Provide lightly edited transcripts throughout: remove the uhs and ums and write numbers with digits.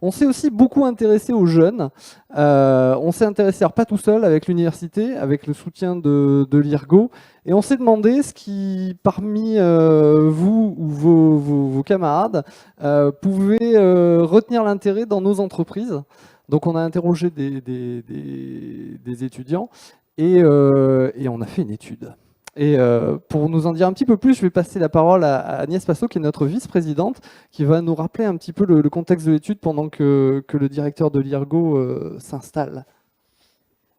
On s'est aussi beaucoup intéressé aux jeunes. On s'est intéressé, alors pas tout seul, avec l'université, avec le soutien de l'IRGO, et on s'est demandé ce qui, parmi vous ou vos camarades, pouvait retenir l'intérêt dans nos entreprises. Donc on a interrogé des étudiants et on a fait une étude. Et pour nous en dire un petit peu plus, je vais passer la parole à Agnès Passot, qui est notre vice-présidente, qui va nous rappeler un petit peu le contexte de l'étude pendant que le directeur de l'IRGO s'installe.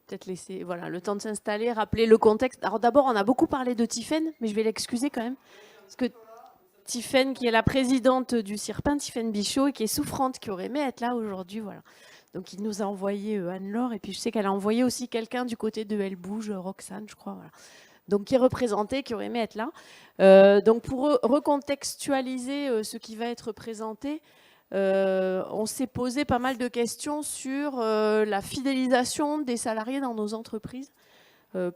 Peut-être laisser le temps de s'installer, rappeler le contexte. Alors d'abord, on a beaucoup parlé de Tiffaine, mais je vais l'excuser quand même. Parce que Tiffaine, qui est la présidente du CIRPIN, Tiffaine Bichot, et qui est souffrante, qui aurait aimé être là aujourd'hui. Voilà. Donc il nous a envoyé Anne-Laure, et puis je sais qu'elle a envoyé aussi quelqu'un du côté de Elle Bouge, Roxane, je crois. Voilà. Donc qui est représenté, qui aurait aimé être là. Donc pour recontextualiser ce qui va être présenté, on s'est posé pas mal de questions sur la fidélisation des salariés dans nos entreprises.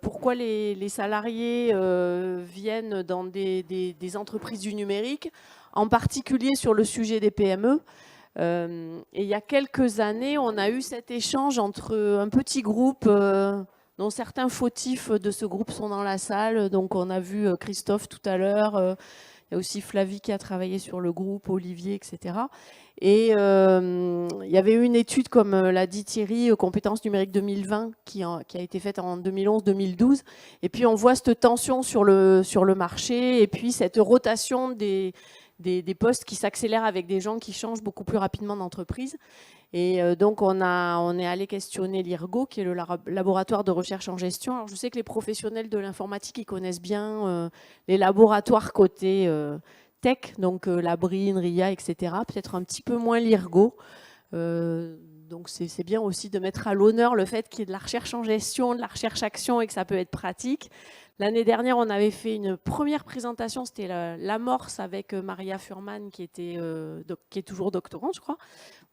Pourquoi les salariés viennent dans des entreprises du numérique, en particulier sur le sujet des PME. Et il y a quelques années, on a eu cet échange entre un petit groupe dont certains fautifs de ce groupe sont dans la salle. Donc on a vu Christophe tout à l'heure, il y a aussi Flavie qui a travaillé sur le groupe, Olivier, etc. Et il y avait eu une étude, comme l'a dit Thierry, Compétences numériques 2020, qui a été faite en 2011-2012. Et puis on voit cette tension sur le marché et puis cette rotation des postes qui s'accélèrent avec des gens qui changent beaucoup plus rapidement d'entreprise. Et donc on est allé questionner l'IRGO, qui est le laboratoire de recherche en gestion. Alors je sais que les professionnels de l'informatique, ils connaissent bien les laboratoires côté tech, donc Labrine, RIA, etc. Peut-être un petit peu moins l'IRGO. Donc c'est bien aussi de mettre à l'honneur le fait qu'il y ait de la recherche en gestion, de la recherche action et que ça peut être pratique. L'année dernière, on avait fait une première présentation, c'était l'amorce avec Maria Furman, qui est toujours doctorante, je crois,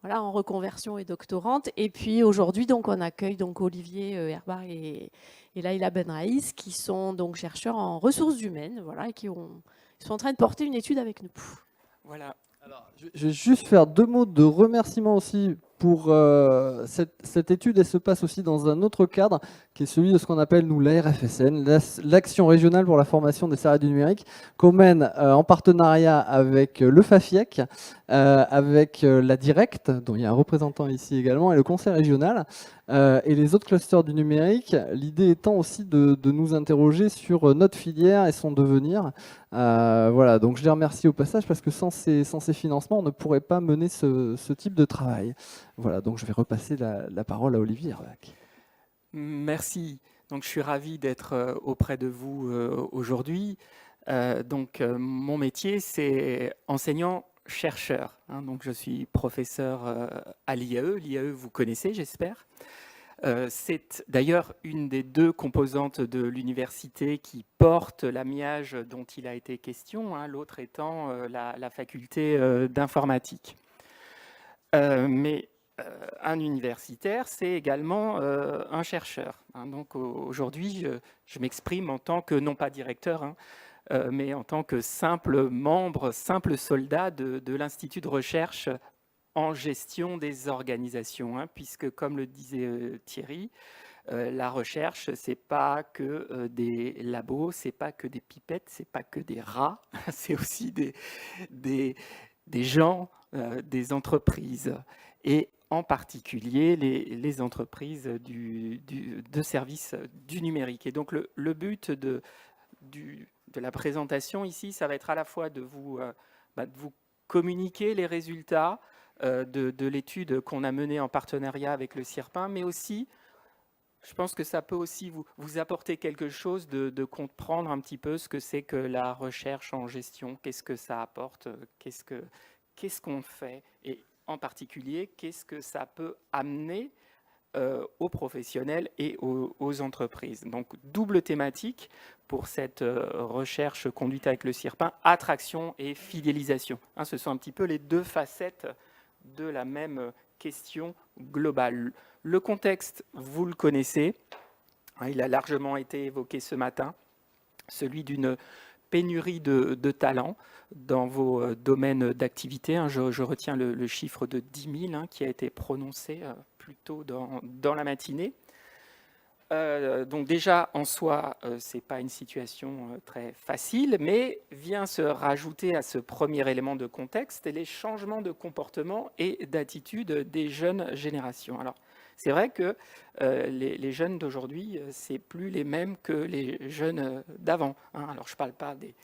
voilà, en reconversion et doctorante. Et puis aujourd'hui, donc, on accueille donc Olivier Herbach et Laïla Benraïs, qui sont donc chercheurs en ressources humaines, voilà, et ils sont en train de porter une étude avec nous. Voilà. Alors, je vais juste faire 2 mots de remerciement aussi pour cette étude. Elle se passe aussi dans un autre cadre, qui est celui de ce qu'on appelle, nous, l'ARFSN, l'Action régionale pour la formation des salariés du numérique, qu'on mène en partenariat avec le FAFIEC, avec la Direct, dont il y a un représentant ici également, et le Conseil régional, et les autres clusters du numérique. L'idée étant aussi de nous interroger sur notre filière et son devenir. Voilà, donc je les remercie au passage, parce que sans ces financements, on ne pourrait pas mener ce type de travail. Voilà, donc je vais repasser la parole à Olivier Herbach. Merci. Donc je suis ravi d'être auprès de vous aujourd'hui. Mon métier, c'est enseignant-chercheur. Donc je suis professeur à l'IAE. L'IAE, vous connaissez, j'espère. C'est d'ailleurs une des 2 composantes de l'université qui porte l'amiage dont il a été question, l'autre étant la faculté d'informatique. Mais un universitaire, c'est également un chercheur. Donc aujourd'hui, je m'exprime en tant que, non pas directeur, mais en tant que simple membre, simple soldat de l'Institut de recherche en gestion des organisations, puisque, comme le disait Thierry, la recherche, c'est pas que des labos, c'est pas que des pipettes, c'est pas que des rats, c'est aussi des gens, des entreprises, et en particulier les entreprises de services du numérique. Et donc le but de la présentation ici, ça va être à la fois de vous communiquer les résultats de l'étude qu'on a menée en partenariat avec le CIRPIN, mais aussi, je pense que ça peut aussi vous apporter quelque chose de comprendre un petit peu ce que c'est que la recherche en gestion, qu'est-ce que ça apporte, qu'est-ce qu'on fait, et en particulier, qu'est-ce que ça peut amener aux professionnels et aux entreprises. Donc, double thématique pour cette recherche conduite avec le CIRPIN, attraction et fidélisation. Ce sont un petit peu les 2 facettes de la même question globale. Le contexte, vous le connaissez, il a largement été évoqué ce matin, celui d'une pénurie de talents dans vos domaines d'activité. Hein. Je retiens le chiffre de 10 000 qui a été prononcé plus tôt dans la matinée. Donc déjà, en soi, ce n'est pas une situation très facile, mais vient se rajouter à ce premier élément de contexte les changements de comportement et d'attitude des jeunes générations. Alors, c'est vrai que les jeunes d'aujourd'hui, ce n'est plus les mêmes que les jeunes d'avant. Hein. Alors, je ne parle pas des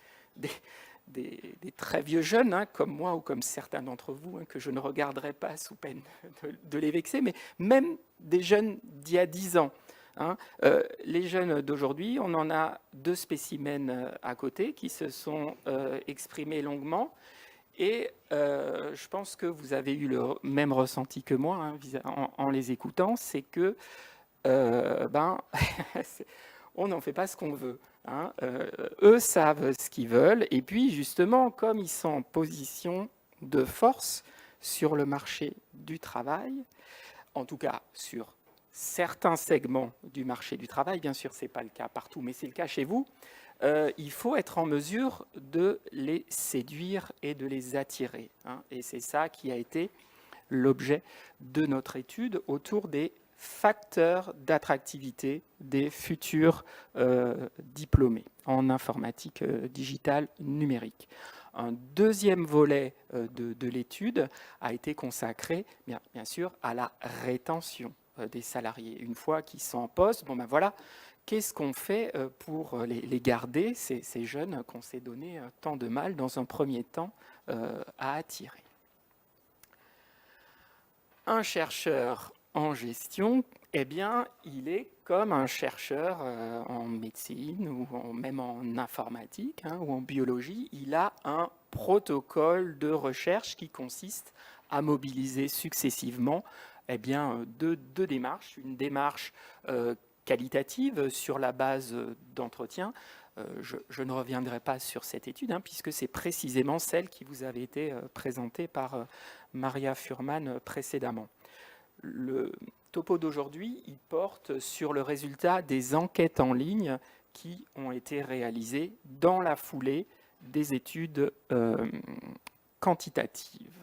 très vieux jeunes, hein, comme moi ou comme certains d'entre vous, hein, que je ne regarderai pas sous peine de les vexer, mais même des jeunes d'il y a 10 ans. Hein. Les jeunes d'aujourd'hui, on en a 2 spécimens à côté qui se sont exprimés longuement. Et je pense que vous avez eu le même ressenti que moi hein, en les écoutant, c'est que on n'en fait pas ce qu'on veut. Hein. Eux savent ce qu'ils veulent. Et puis justement, comme ils sont en position de force sur le marché du travail, en tout cas sur certains segments du marché du travail, bien sûr, ce n'est pas le cas partout, mais c'est le cas chez vous, il faut être en mesure de les séduire et de les attirer. Hein. Et c'est ça qui a été l'objet de notre étude autour des facteurs d'attractivité des futurs diplômés en informatique digitale numérique. Un deuxième volet de l'étude a été consacré, bien sûr, à la rétention des salariés. Une fois qu'ils sont en poste, voilà, qu'est-ce qu'on fait pour les garder, ces jeunes qu'on s'est donné tant de mal dans un premier temps à attirer. Un chercheur en gestion, eh bien, il est comme un chercheur en médecine ou même en informatique hein, ou en biologie. Il a un protocole de recherche qui consiste à mobiliser successivement deux démarches. Une démarche qualitative sur la base d'entretien. Je ne reviendrai pas sur cette étude, hein, puisque c'est précisément celle qui vous avait été présentée par Maria Fuhrmann précédemment. Le topo d'aujourd'hui, il porte sur le résultat des enquêtes en ligne qui ont été réalisées dans la foulée des études quantitatives.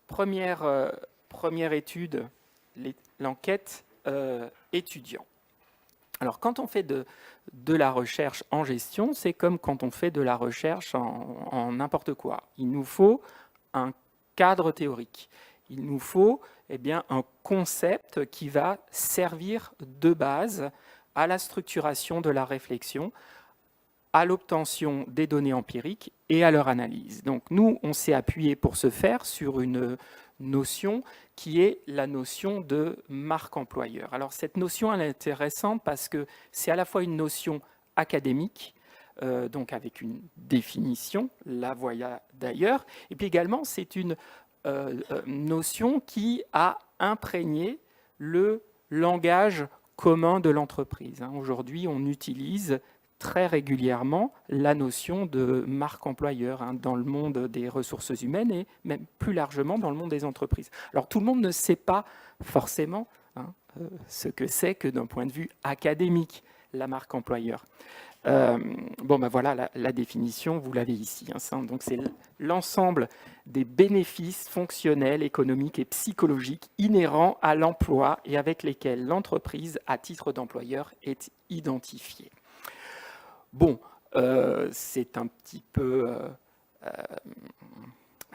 Première étude, l'enquête étudiant. Alors, quand on fait de la recherche en gestion, c'est comme quand on fait de la recherche en n'importe quoi. Il nous faut un cadre théorique. Il nous faut un concept qui va servir de base à la structuration de la réflexion, à l'obtention des données empiriques et à leur analyse. Donc nous, on s'est appuyé pour ce faire sur une notion qui est la notion de marque employeur. Alors cette notion, elle est intéressante parce que c'est à la fois une notion académique, donc avec une définition, la voilà d'ailleurs, et puis également c'est une notion qui a imprégné le langage commun de l'entreprise. Hein. Aujourd'hui, on utilise très régulièrement la notion de marque employeur hein, dans le monde des ressources humaines et même plus largement dans le monde des entreprises. Alors tout le monde ne sait pas forcément hein, ce que c'est que d'un point de vue académique, la marque employeur. Voilà la définition, vous l'avez ici. Hein, donc c'est l'ensemble des bénéfices fonctionnels, économiques et psychologiques inhérents à l'emploi et avec lesquels l'entreprise, à titre d'employeur, est identifiée. C'est un petit peu...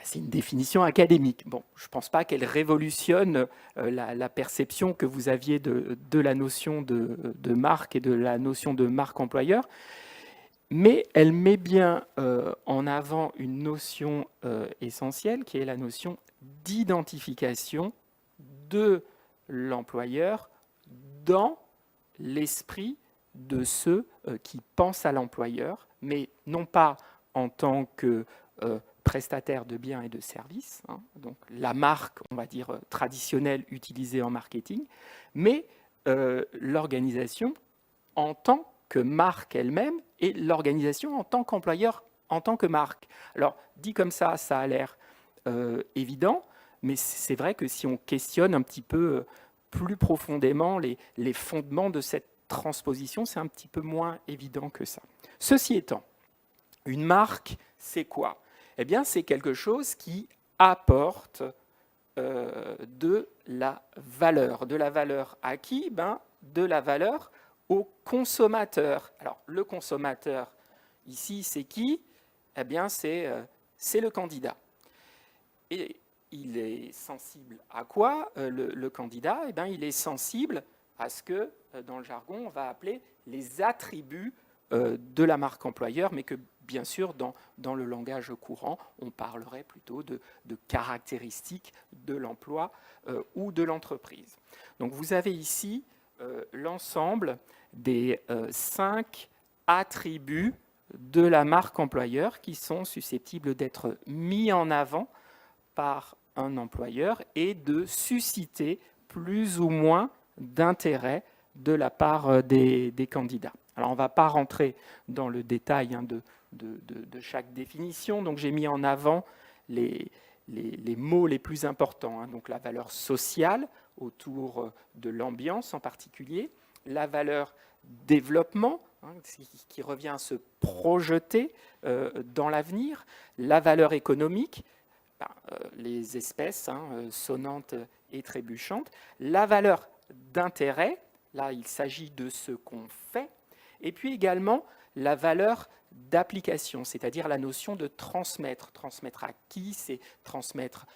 c'est une définition académique. Je ne pense pas qu'elle révolutionne la perception que vous aviez de la notion de marque et de la notion de marque employeur, mais elle met bien en avant une notion essentielle qui est la notion d'identification de l'employeur dans l'esprit de ceux qui pensent à l'employeur, mais non pas en tant que prestataire de biens et de services, hein, donc la marque, on va dire, traditionnelle utilisée en marketing, mais l'organisation en tant que marque elle-même et l'organisation en tant qu'employeur, en tant que marque. Alors, dit comme ça a l'air évident, mais c'est vrai que si on questionne un petit peu plus profondément les fondements de cette transposition, c'est un petit peu moins évident que ça. Ceci étant, Une marque, c'est quoi? Eh bien, c'est quelque chose qui apporte de la valeur. De la valeur à qui? De la valeur au consommateur. Alors, le consommateur, ici, c'est qui? Eh bien, c'est le candidat. Et il est sensible à quoi, le candidat? Eh bien, il est sensible à ce que, dans le jargon, on va appeler les attributs de la marque employeur, mais que, bien sûr, dans le langage courant, on parlerait plutôt de caractéristiques de l'emploi ou de l'entreprise. Donc, vous avez ici l'ensemble des 5 attributs de la marque employeur qui sont susceptibles d'être mis en avant par un employeur et de susciter plus ou moins d'intérêt de la part des candidats. Alors, on ne va pas rentrer dans le détail de chaque définition. Donc, j'ai mis en avant les mots les plus importants. Donc, la valeur sociale autour de l'ambiance en particulier, la valeur développement, qui revient à se projeter dans l'avenir, la valeur économique, les espèces sonnantes et trébuchantes, la valeur d'intérêt, là il s'agit de ce qu'on fait, et puis également la valeur d'application, c'est-à-dire la notion de transmettre. Transmettre à qui? C'est transmettre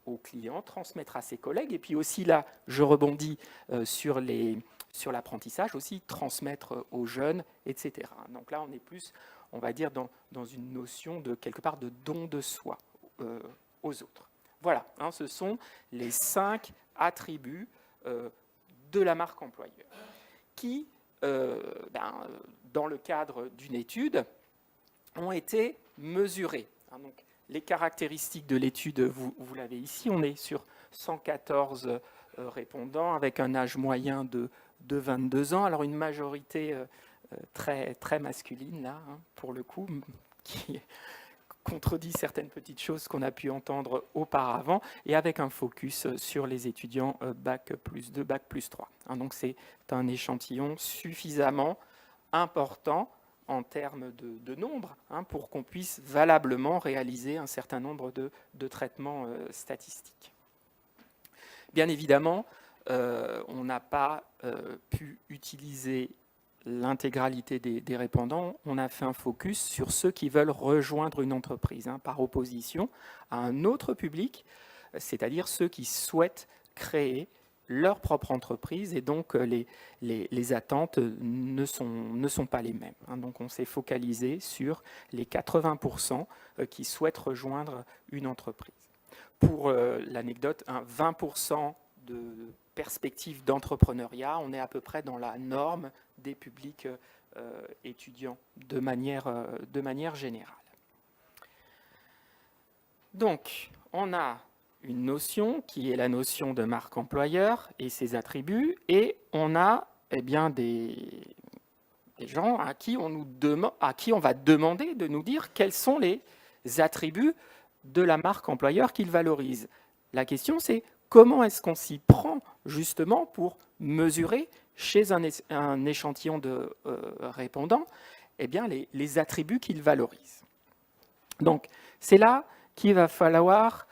aux clients, transmettre à ses collègues, et puis aussi là, je rebondis sur l'apprentissage, aussi transmettre aux jeunes, etc. Donc là, on est plus, on va dire, dans une notion de quelque part de don de soi aux autres. Voilà, ce sont les 5 attributs de la marque employeur qui, dans le cadre d'une étude, ont été mesurés. Donc, les caractéristiques de l'étude, vous l'avez ici, on est sur 114 répondants avec un âge moyen de 22 ans. Alors, une majorité très, très masculine, là, pour le coup, qui contredit certaines petites choses qu'on a pu entendre auparavant, et avec un focus sur les étudiants Bac plus 2, Bac plus 3. Donc, c'est un échantillon suffisamment important en termes de nombre, pour qu'on puisse valablement réaliser un certain nombre de traitements statistiques. Bien évidemment, on n'a pas pu utiliser l'intégralité des répondants. On a fait un focus sur ceux qui veulent rejoindre une entreprise, par opposition à un autre public, c'est-à-dire ceux qui souhaitent créer leur propre entreprise, et donc les attentes ne sont pas les mêmes. Donc on s'est focalisé sur les 80% qui souhaitent rejoindre une entreprise. Pour l'anecdote, 20% de perspectives d'entrepreneuriat, on est à peu près dans la norme des publics étudiants de manière générale. Donc, on a une notion qui est la notion de marque employeur et ses attributs, et on a des gens à qui on va demander de nous dire quels sont les attributs de la marque employeur qu'ils valorisent. La question, c'est comment est-ce qu'on s'y prend justement pour mesurer chez un échantillon de répondants les attributs qu'ils valorisent. Donc, c'est là qu'il va falloir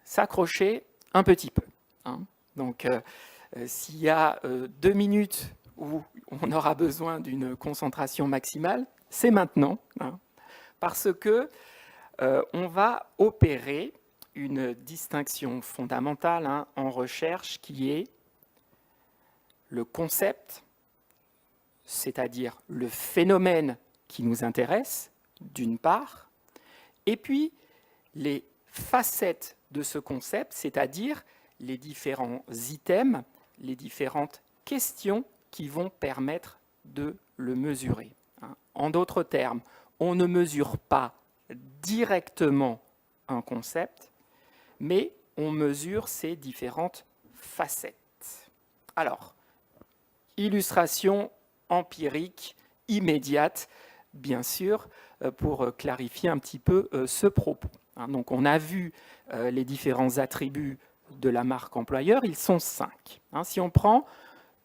s'accrocher un petit peu. Donc, s'il y a 2 minutes où on aura besoin d'une concentration maximale, c'est maintenant, parce que on va opérer une distinction fondamentale en recherche qui est le concept, c'est-à-dire le phénomène qui nous intéresse, d'une part, et puis les facettes de ce concept, c'est-à-dire les différents items, les différentes questions qui vont permettre de le mesurer. En d'autres termes, on ne mesure pas directement un concept, mais on mesure ses différentes facettes. Alors, illustration empirique immédiate, bien sûr, pour clarifier un petit peu ce propos. Donc, on a vu les différents attributs de la marque employeur, ils sont 5. Si on prend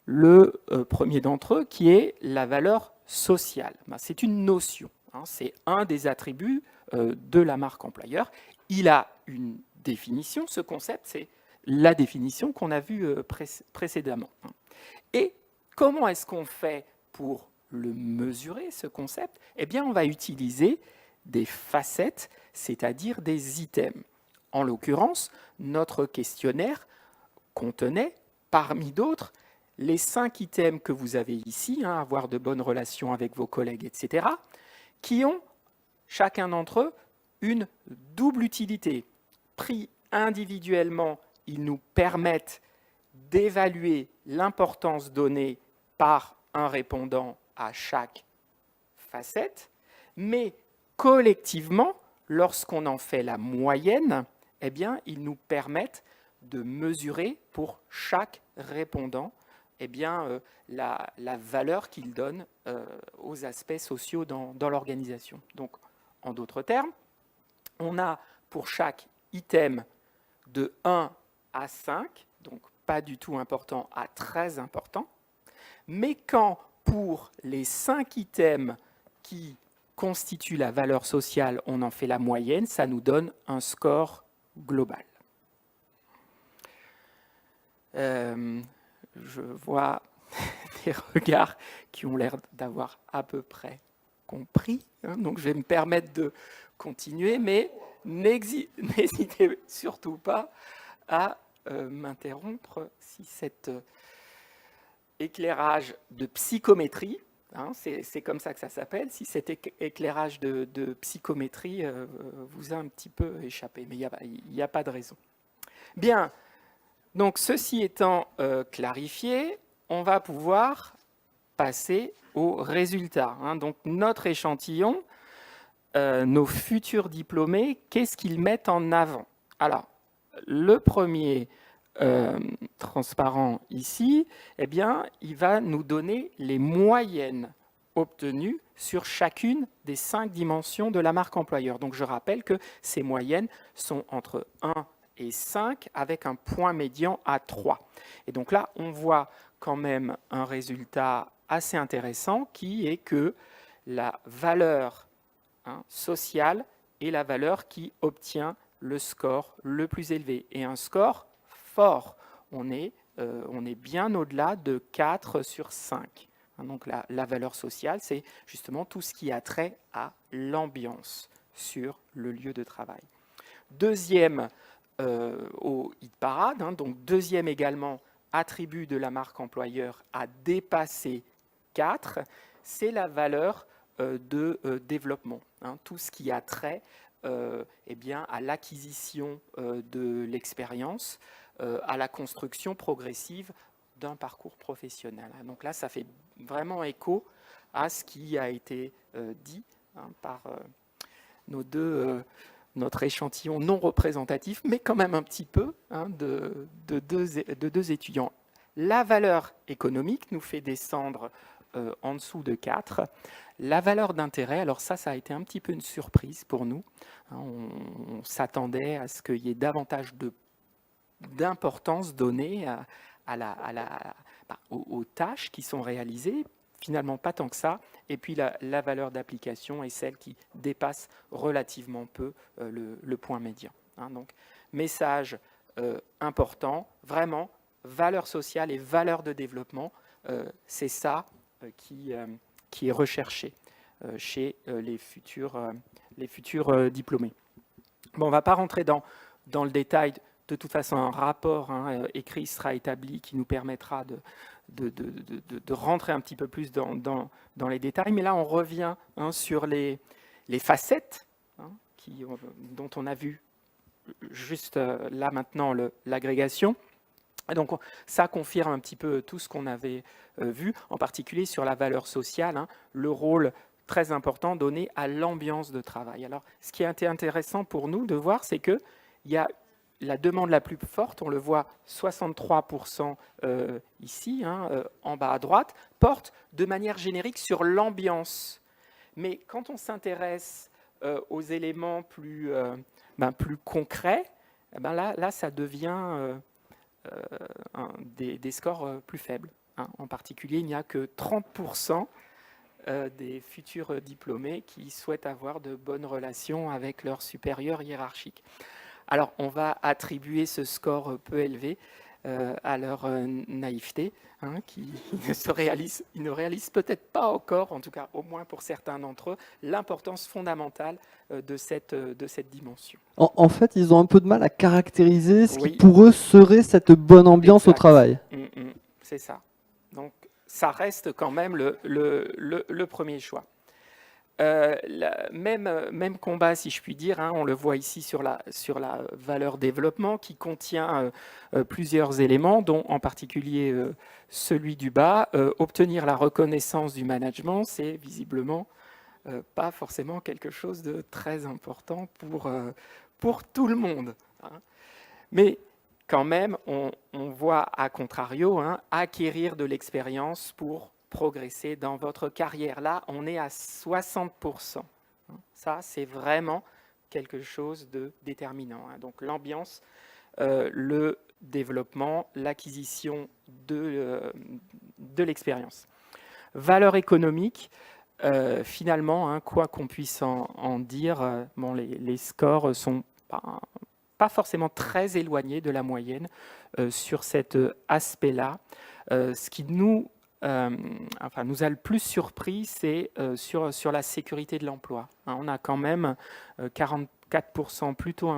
le premier d'entre eux, qui est la valeur sociale, c'est une notion. C'est un des attributs de la marque employeur. Il a une définition. Ce concept, c'est la définition qu'on a vue précédemment. Et comment est-ce qu'on fait pour le mesurer, ce concept? Eh bien, on va utiliser des facettes, c'est-à-dire des items. En l'occurrence, notre questionnaire contenait, parmi d'autres, les 5 items que vous avez ici, avoir de bonnes relations avec vos collègues, etc., qui ont, chacun d'entre eux, une double utilité. Pris individuellement, ils nous permettent d'évaluer l'importance donnée par un répondant à chaque facette, mais collectivement, lorsqu'on en fait la moyenne, eh bien, ils nous permettent de mesurer pour chaque répondant la valeur qu'il donne aux aspects sociaux dans l'organisation. Donc, en d'autres termes, on a pour chaque item de 1 à 5, donc pas du tout important à très important, mais quand pour les 5 items qui constituent la valeur sociale, on en fait la moyenne, ça nous donne un score global. Je vois des regards qui ont l'air d'avoir à peu près compris, donc je vais me permettre de continuer, mais n'hésitez surtout pas à m'interrompre si cet éclairage de psychométrie, c'est comme ça que ça s'appelle, si cet éclairage de psychométrie vous a un petit peu échappé, mais il n'y a pas de raison. Bien, donc ceci étant clarifié, on va pouvoir passer aux résultats. Donc notre échantillon, nos futurs diplômés, qu'est-ce qu'ils mettent en avant? Alors, le premier transparent ici, eh bien, il va nous donner les moyennes obtenues sur chacune des 5 dimensions de la marque employeur. Donc, je rappelle que ces moyennes sont entre 1 et 5 avec un point médian à 3. Et donc là, on voit quand même un résultat assez intéressant qui est que la valeur sociale est la valeur qui obtient le score le plus élevé. Et un score fort, on est bien au-delà de 4 sur 5. Donc la valeur sociale, c'est justement tout ce qui a trait à l'ambiance sur le lieu de travail. Deuxième au hit parade, donc deuxième également attribut de la marque employeur à dépasser 4, c'est la valeur de développement. Tout ce qui a trait à l'acquisition de l'expérience, à la construction progressive d'un parcours professionnel. Donc là, ça fait vraiment écho à ce qui a été dit par notre échantillon non représentatif, mais quand même un petit peu de deux étudiants. La valeur économique nous fait descendre en dessous de 4. La valeur d'intérêt, alors ça a été un petit peu une surprise pour nous. On s'attendait à ce qu'il y ait davantage d'importance donnée aux tâches qui sont réalisées. Finalement, pas tant que ça. Et puis, la valeur d'application est celle qui dépasse relativement peu le point médian. Donc, message important, vraiment, valeur sociale et valeur de développement, c'est ça qui est recherché chez les futurs diplômés. Bon, on ne va pas rentrer dans le détail. De toute façon, un rapport écrit sera établi qui nous permettra de rentrer un petit peu plus dans les détails. Mais là, on revient sur les facettes dont on a vu juste là maintenant l'agrégation. Donc, ça confirme un petit peu tout ce qu'on avait vu, en particulier sur la valeur sociale, le rôle très important donné à l'ambiance de travail. Alors, ce qui a été intéressant pour nous de voir, c'est qu'il y a la demande la plus forte, on le voit 63% ici, en bas à droite, porte de manière générique sur l'ambiance. Mais quand on s'intéresse aux éléments plus concrets, là, ça devient des scores plus faibles. En particulier, il n'y a que 30% des futurs diplômés qui souhaitent avoir de bonnes relations avec leurs supérieurs hiérarchiques. Alors, on va attribuer ce score peu élevé à leur naïveté, hein, qui ne réalisent peut-être pas encore, en tout cas au moins pour certains d'entre eux, l'importance fondamentale de cette dimension. En fait, ils ont un peu de mal à caractériser ce qui Oui. pour eux serait cette bonne ambiance au Exact. travail. C'est ça. Donc, ça reste quand même le premier choix. Même combat, si je puis dire, hein, on le voit ici sur la valeur développement qui contient plusieurs éléments, dont en particulier celui du bas. Obtenir la reconnaissance du management, c'est visiblement pas forcément quelque chose de très important pour tout le monde, hein. Mais quand même, on voit à contrario, hein, acquérir de l'expérience pour progresser dans votre carrière. Là, on est à 60%. Ça, c'est vraiment quelque chose de déterminant, hein. Donc l'ambiance, le développement, l'acquisition de l'expérience. Valeur économique, finalement, hein, quoi qu'on puisse en dire, bon, les scores sont pas forcément très éloignés de la moyenne sur cet aspect-là. Ce qui nous a le plus surpris, c'est sur la sécurité de l'emploi, hein. On a quand même 44% plutôt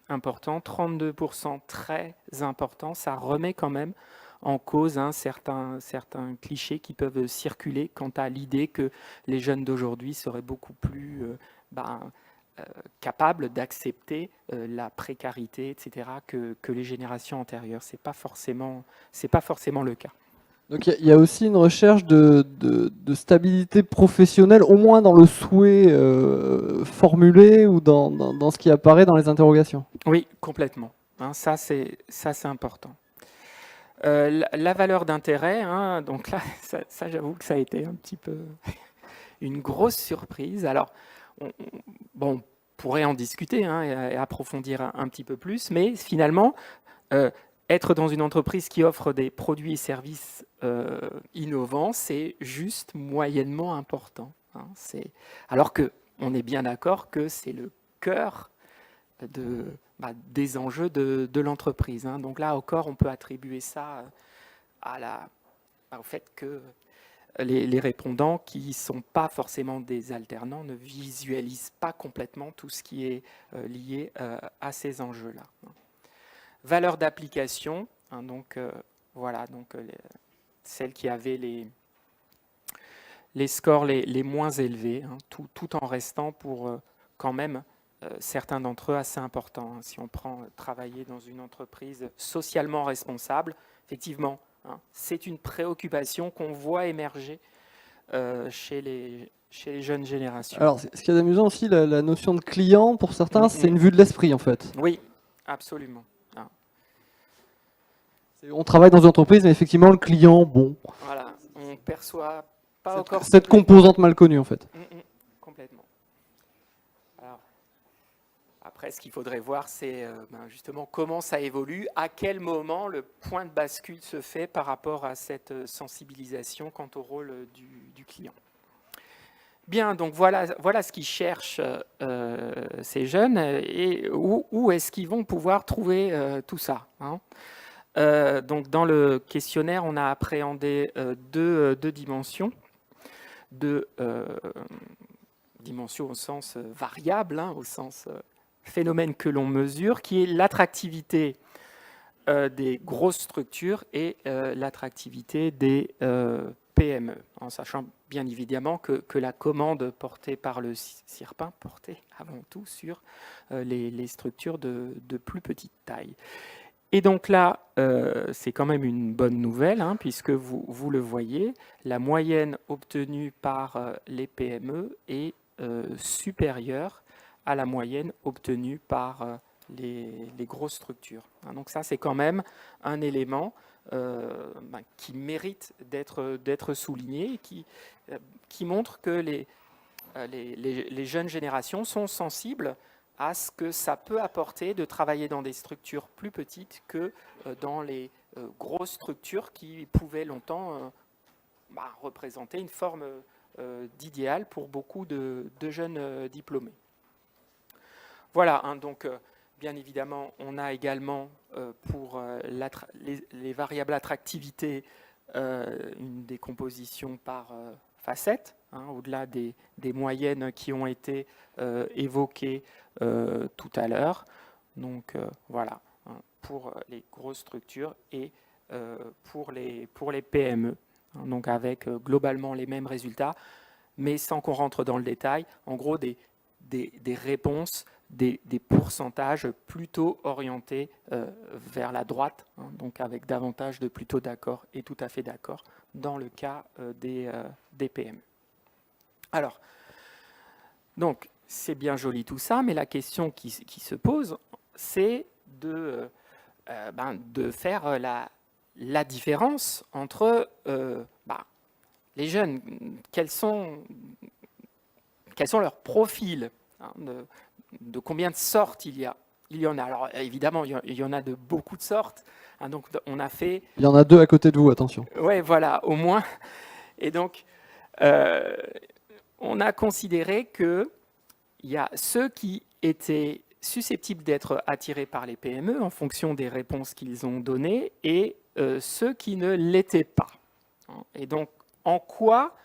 important, 32% très important. Ça remet quand même en cause, hein, certains clichés qui peuvent circuler quant à l'idée que les jeunes d'aujourd'hui seraient beaucoup plus capables d'accepter la précarité, etc., que les générations antérieures. C'est pas forcément le cas. Donc il y a aussi une recherche de stabilité professionnelle, au moins dans le souhait formulé ou dans ce qui apparaît dans les interrogations. Oui, complètement, hein, ça c'est important. La valeur d'intérêt, hein, donc là, ça j'avoue que ça a été un petit peu une grosse surprise. Alors, on pourrait en discuter, hein, et approfondir un petit peu plus, mais finalement, être dans une entreprise qui offre des produits et services innovants, c'est juste moyennement important, hein. Alors qu'on est bien d'accord que c'est le cœur des enjeux de l'entreprise, hein. Donc là encore, on peut attribuer ça au fait que les répondants qui ne sont pas forcément des alternants ne visualisent pas complètement tout ce qui est lié à ces enjeux-là. Valeur d'application, hein, donc voilà, donc celles qui avaient les scores les moins élevés, hein, tout en restant pour quand même certains d'entre eux assez importants, hein. Si on prend travailler dans une entreprise socialement responsable, effectivement, hein, c'est une préoccupation qu'on voit émerger chez les jeunes générations. Alors, ce qui est amusant aussi, la notion de client, pour certains, c'est une vue de l'esprit, en fait. Oui, absolument. Ah. On travaille dans une entreprise, mais effectivement, le client, bon. Voilà, on perçoit pas encore cette composante mal connue, en fait. Complètement. Alors, après, ce qu'il faudrait voir, c'est justement comment ça évolue, à quel moment le point de bascule se fait par rapport à cette sensibilisation quant au rôle du client. Bien, donc voilà ce qu'ils cherchent ces jeunes, et où est-ce qu'ils vont pouvoir trouver tout ça, hein. Donc dans le questionnaire, on a appréhendé deux dimensions. Deux dimensions au sens variable, hein, au sens phénomène que l'on mesure, qui est l'attractivité des grosses structures et l'attractivité des PME, en sachant bien évidemment que la commande portée par le CIRPin portait avant tout sur les structures de plus petite taille. Et donc là, c'est quand même une bonne nouvelle, hein, puisque vous le voyez, la moyenne obtenue par les PME est supérieure à la moyenne obtenue par les grosses structures, hein. Donc ça, c'est quand même un élément qui mérite d'être souligné, qui montre que les jeunes générations sont sensibles à ce que ça peut apporter de travailler dans des structures plus petites que dans les grosses structures qui pouvaient longtemps représenter une forme d'idéal pour beaucoup de jeunes diplômés. Voilà, hein, donc bien évidemment, on a également pour les variables attractivité une décomposition par facette, hein, au-delà des moyennes qui ont été évoquées tout à l'heure. Donc voilà, hein, pour les grosses structures et pour les PME, hein, donc avec globalement les mêmes résultats, mais sans qu'on rentre dans le détail. En gros, des réponses, des pourcentages plutôt orientés vers la droite, hein, donc avec davantage de plutôt d'accord et tout à fait d'accord dans le cas des PME. Alors, donc, c'est bien joli tout ça, mais la question qui se pose, c'est de faire la différence entre les jeunes, quels sont leurs profils, hein, de combien de sortes il y a. Il y en a. Alors évidemment, il y en a de beaucoup de sortes. Hein, donc on a fait. Il y en a 2 à côté de vous, attention. Ouais, voilà, au moins. Et donc, on a considéré que il y a ceux qui étaient susceptibles d'être attirés par les PME en fonction des réponses qu'ils ont données et ceux qui ne l'étaient pas. Et donc, en quoi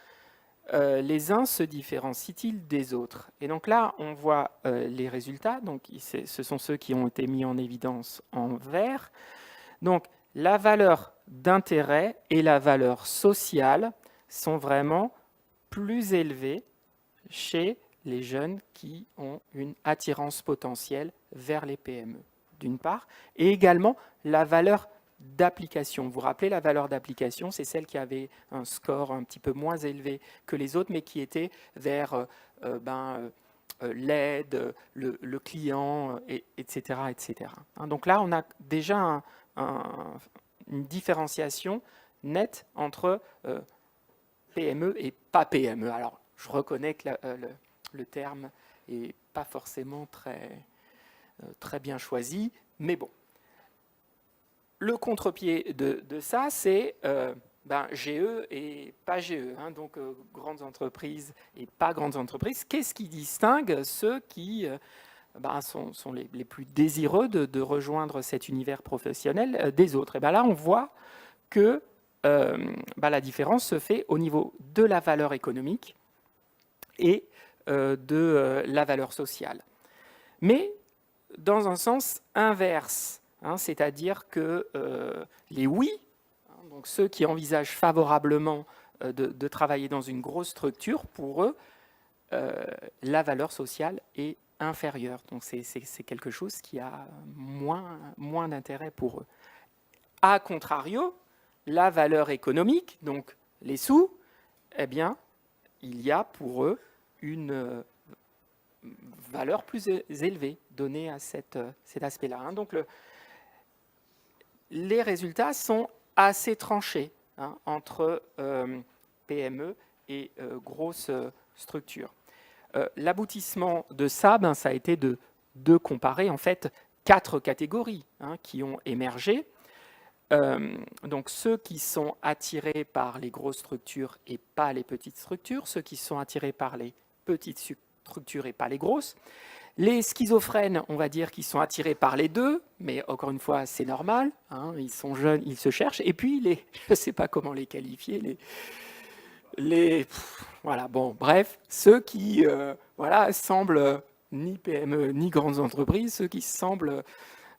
les uns se différencient-ils des autres? Et donc là, on voit les résultats. Donc, ce sont ceux qui ont été mis en évidence en vert. Donc, la valeur d'intérêt et la valeur sociale sont vraiment plus élevées chez les jeunes qui ont une attirance potentielle vers les PME, d'une part, et également la valeur d'application. Vous vous rappelez, la valeur d'application, c'est celle qui avait un score un petit peu moins élevé que les autres, mais qui était vers l'aide, le client, etc., etc. Hein, donc là, on a déjà une différenciation nette entre PME et pas PME. Alors, je reconnais que le terme n'est pas forcément très bien choisi, mais bon. Le contre-pied de ça, c'est GE et pas GE, hein, donc grandes entreprises et pas grandes entreprises. Qu'est-ce qui distingue ceux qui sont les plus désireux de rejoindre cet univers professionnel des autres? Et là, on voit que la différence se fait au niveau de la valeur économique et de la valeur sociale. Mais dans un sens inverse, hein, c'est-à-dire que les oui, hein, donc ceux qui envisagent favorablement de travailler dans une grosse structure, pour eux, la valeur sociale est inférieure. Donc c'est quelque chose qui a moins d'intérêt pour eux. A contrario, la valeur économique, donc les sous, eh bien, il y a pour eux une valeur plus élevée donnée à cet aspect-là. Hein. Donc, les résultats sont assez tranchés, hein, entre PME et grosses structures. L'aboutissement de ça, ça a été de comparer en fait 4 catégories, hein, qui ont émergé. Donc ceux qui sont attirés par les grosses structures et pas les petites structures, ceux qui sont attirés par les petites structures et pas les grosses, les schizophrènes, on va dire, qui sont attirés par les deux, mais encore une fois, c'est normal, hein, ils sont jeunes, ils se cherchent, et puis je ne sais pas comment les qualifier, voilà, bon, bref, ceux qui semblent ni PME ni grandes entreprises, ceux qui semblent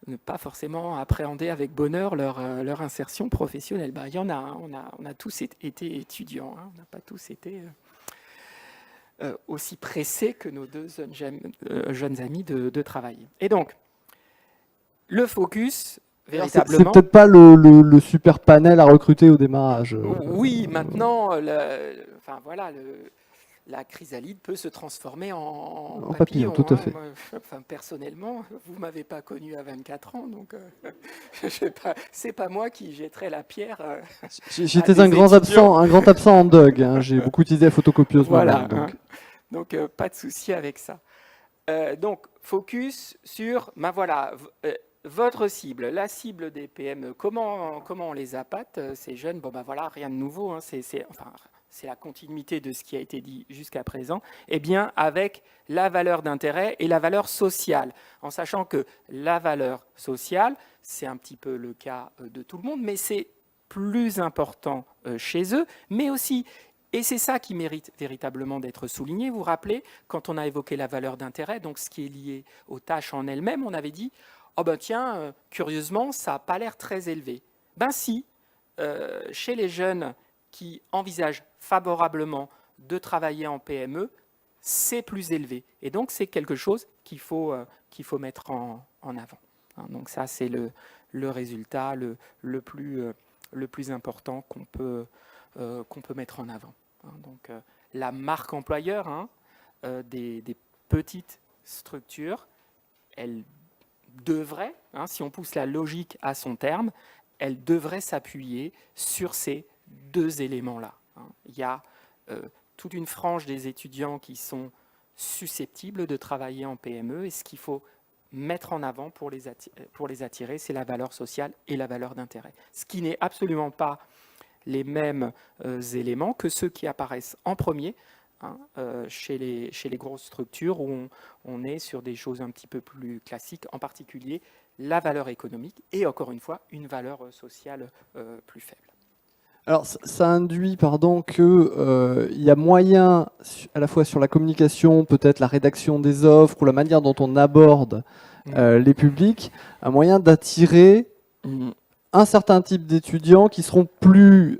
ne pas forcément appréhender avec bonheur leur insertion professionnelle. Il y en a, hein, on a tous été étudiants, hein, on n'a pas tous été aussi pressés que nos 2 jeunes amis de travailler. Et donc, le focus, véritablement... C'est peut-être pas le super panel à recruter au démarrage. Oui, maintenant, la chrysalide peut se transformer en papillon, tout à fait. Moi, personnellement, vous ne m'avez pas connu à 24 ans, donc c'est pas moi qui jetterai la pierre. J'étais un grand absent en Dog. Hein. J'ai beaucoup utilisé la photocopieuse. Voilà, donc pas de souci avec ça. Donc, focus sur, votre cible, la cible des PME. Comment on les appâte, ces jeunes? Rien de nouveau. Hein, c'est la continuité de ce qui a été dit jusqu'à présent, eh bien avec la valeur d'intérêt et la valeur sociale, en sachant que la valeur sociale, c'est un petit peu le cas de tout le monde, mais c'est plus important chez eux, mais aussi, et c'est ça qui mérite véritablement d'être souligné, vous vous rappelez, quand on a évoqué la valeur d'intérêt, donc ce qui est lié aux tâches en elles-mêmes, on avait dit, oh ben tiens, curieusement, ça n'a pas l'air très élevé. Ben si, chez les jeunes qui envisagent favorablement de travailler en PME, c'est plus élevé. Et donc, c'est quelque chose qu'il faut mettre en avant. Donc ça, c'est le résultat le plus important qu'on peut mettre en avant. Donc, la marque employeur des petites structures, elle devrait, si on pousse la logique à son terme, elle devrait s'appuyer sur ces deux éléments-là. Il y a toute une frange des étudiants qui sont susceptibles de travailler en PME, et ce qu'il faut mettre en avant pour les attirer, c'est la valeur sociale et la valeur d'intérêt. Ce qui n'est absolument pas les mêmes éléments que ceux qui apparaissent en premier chez les grosses structures où on est sur des choses un petit peu plus classiques, en particulier la valeur économique et encore une fois une valeur sociale plus faible. Alors ça induit que il y a moyen à la fois sur la communication, peut-être la rédaction des offres ou la manière dont on aborde les publics, un moyen d'attirer un certain type d'étudiants qui seront plus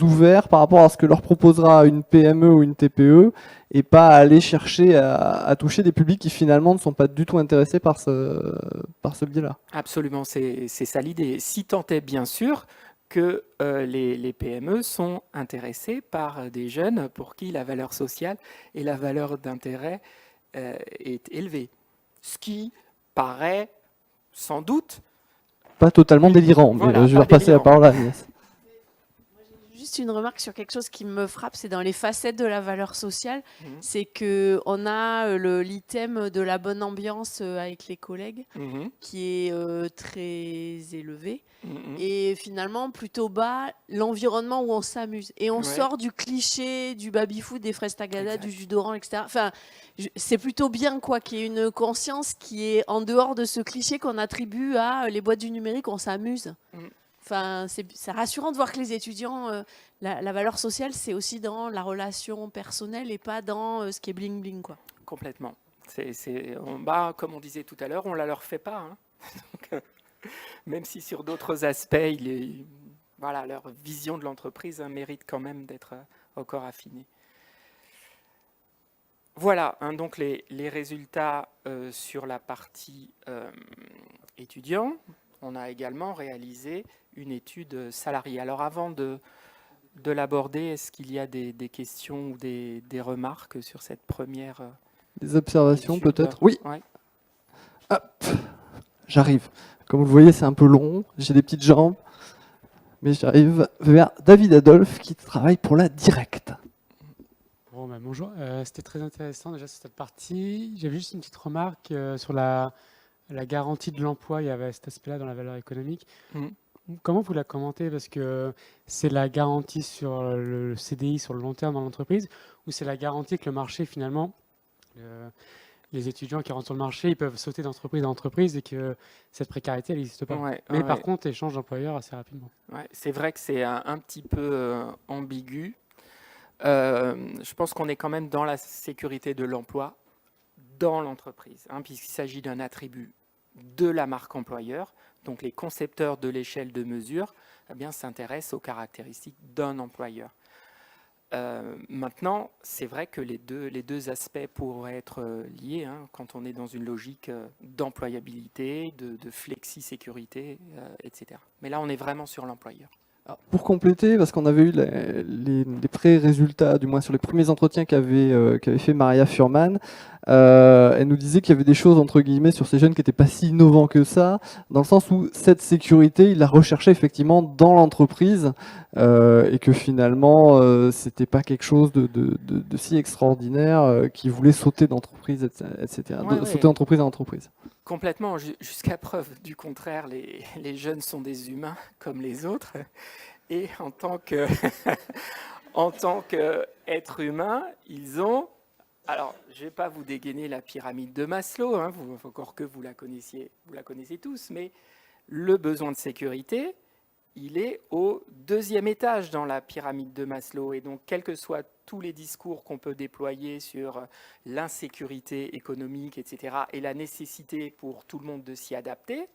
ouverts par rapport à ce que leur proposera une PME ou une TPE, et pas aller chercher à toucher des publics qui finalement ne sont pas du tout intéressés par ce biais-là. Absolument, c'est ça l'idée. Si tant est bien sûr que les PME sont intéressées par des jeunes pour qui la valeur sociale et la valeur d'intérêt est élevée. Ce qui paraît sans doute pas totalement délirant, mais voilà, je vais repasser la parole à Agnès. Juste une remarque sur quelque chose qui me frappe, c'est dans les facettes de la valeur sociale, c'est qu'on a l'item de la bonne ambiance avec les collègues, qui est très élevé, et finalement plutôt bas l'environnement où on s'amuse. Et on sort du cliché du baby-foot, des fraises tagada, du jus d'orange, etc. Enfin, c'est plutôt bien qu'il y ait une conscience qui est en dehors de ce cliché qu'on attribue à les boîtes du numérique, on s'amuse. Enfin, c'est rassurant de voir que les étudiants, la valeur sociale, c'est aussi dans la relation personnelle et pas dans ce qui est bling-bling, quoi. Complètement. Comme on disait tout à l'heure, on ne la leur fait pas. Donc, même si sur d'autres aspects, leur vision de l'entreprise mérite quand même d'être encore affinée. Voilà, donc les résultats sur la partie étudiant. On a également réalisé une étude salariée. Alors avant de l'aborder, est-ce qu'il y a des questions ou des remarques sur cette première des observations étude peut-être? Oui. Ouais. Hop, j'arrive. Comme vous le voyez, c'est un peu long, j'ai des petites jambes, mais j'arrive vers David Adolphe qui travaille pour la Directe. Bon, bonjour, c'était très intéressant déjà sur cette partie. J'avais juste une petite remarque sur la garantie de l'emploi. Il y avait cet aspect-là dans la valeur économique. Comment vous la commentez? Parce que c'est la garantie sur le CDI sur le long terme dans l'entreprise, ou c'est la garantie que le marché, finalement, les étudiants qui rentrent sur le marché, ils peuvent sauter d'entreprise en entreprise et que cette précarité, elle n'existe pas. Mais par contre, ils changent d'employeur assez rapidement. Ouais, c'est vrai que c'est un petit peu ambigu. Je pense qu'on est quand même dans la sécurité de l'emploi dans l'entreprise, puisqu'il s'agit d'un attribut de la marque employeur. Donc les concepteurs de l'échelle de mesure s'intéressent aux caractéristiques d'un employeur. Maintenant, c'est vrai que les deux aspects pourraient être liés quand on est dans une logique d'employabilité, de flexi-sécurité, etc. Mais là, on est vraiment sur l'employeur. Alors, pour compléter, parce qu'on avait eu les pré-résultats, du moins sur les premiers entretiens qu'avait fait Maria Furman, elle nous disait qu'il y avait des choses, entre guillemets, sur ces jeunes qui n'étaient pas si innovants que ça, dans le sens où cette sécurité, il la recherchait effectivement dans l'entreprise, et que finalement, c'était pas quelque chose de si extraordinaire, qui voulait sauter d'entreprise, etc. Sauter d'entreprise à entreprise. Complètement, jusqu'à preuve du contraire, les jeunes sont des humains comme les autres. Et en tant que en tant qu'être humain, ils ont... Alors, je ne vais pas vous dégainer la pyramide de Maslow, hein, encore que vous la connaissez tous, mais le besoin de sécurité, il est au 2e étage dans la pyramide de Maslow. Et donc, quels que soient tous les discours qu'on peut déployer sur l'insécurité économique, etc., et la nécessité pour tout le monde de s'y adapter,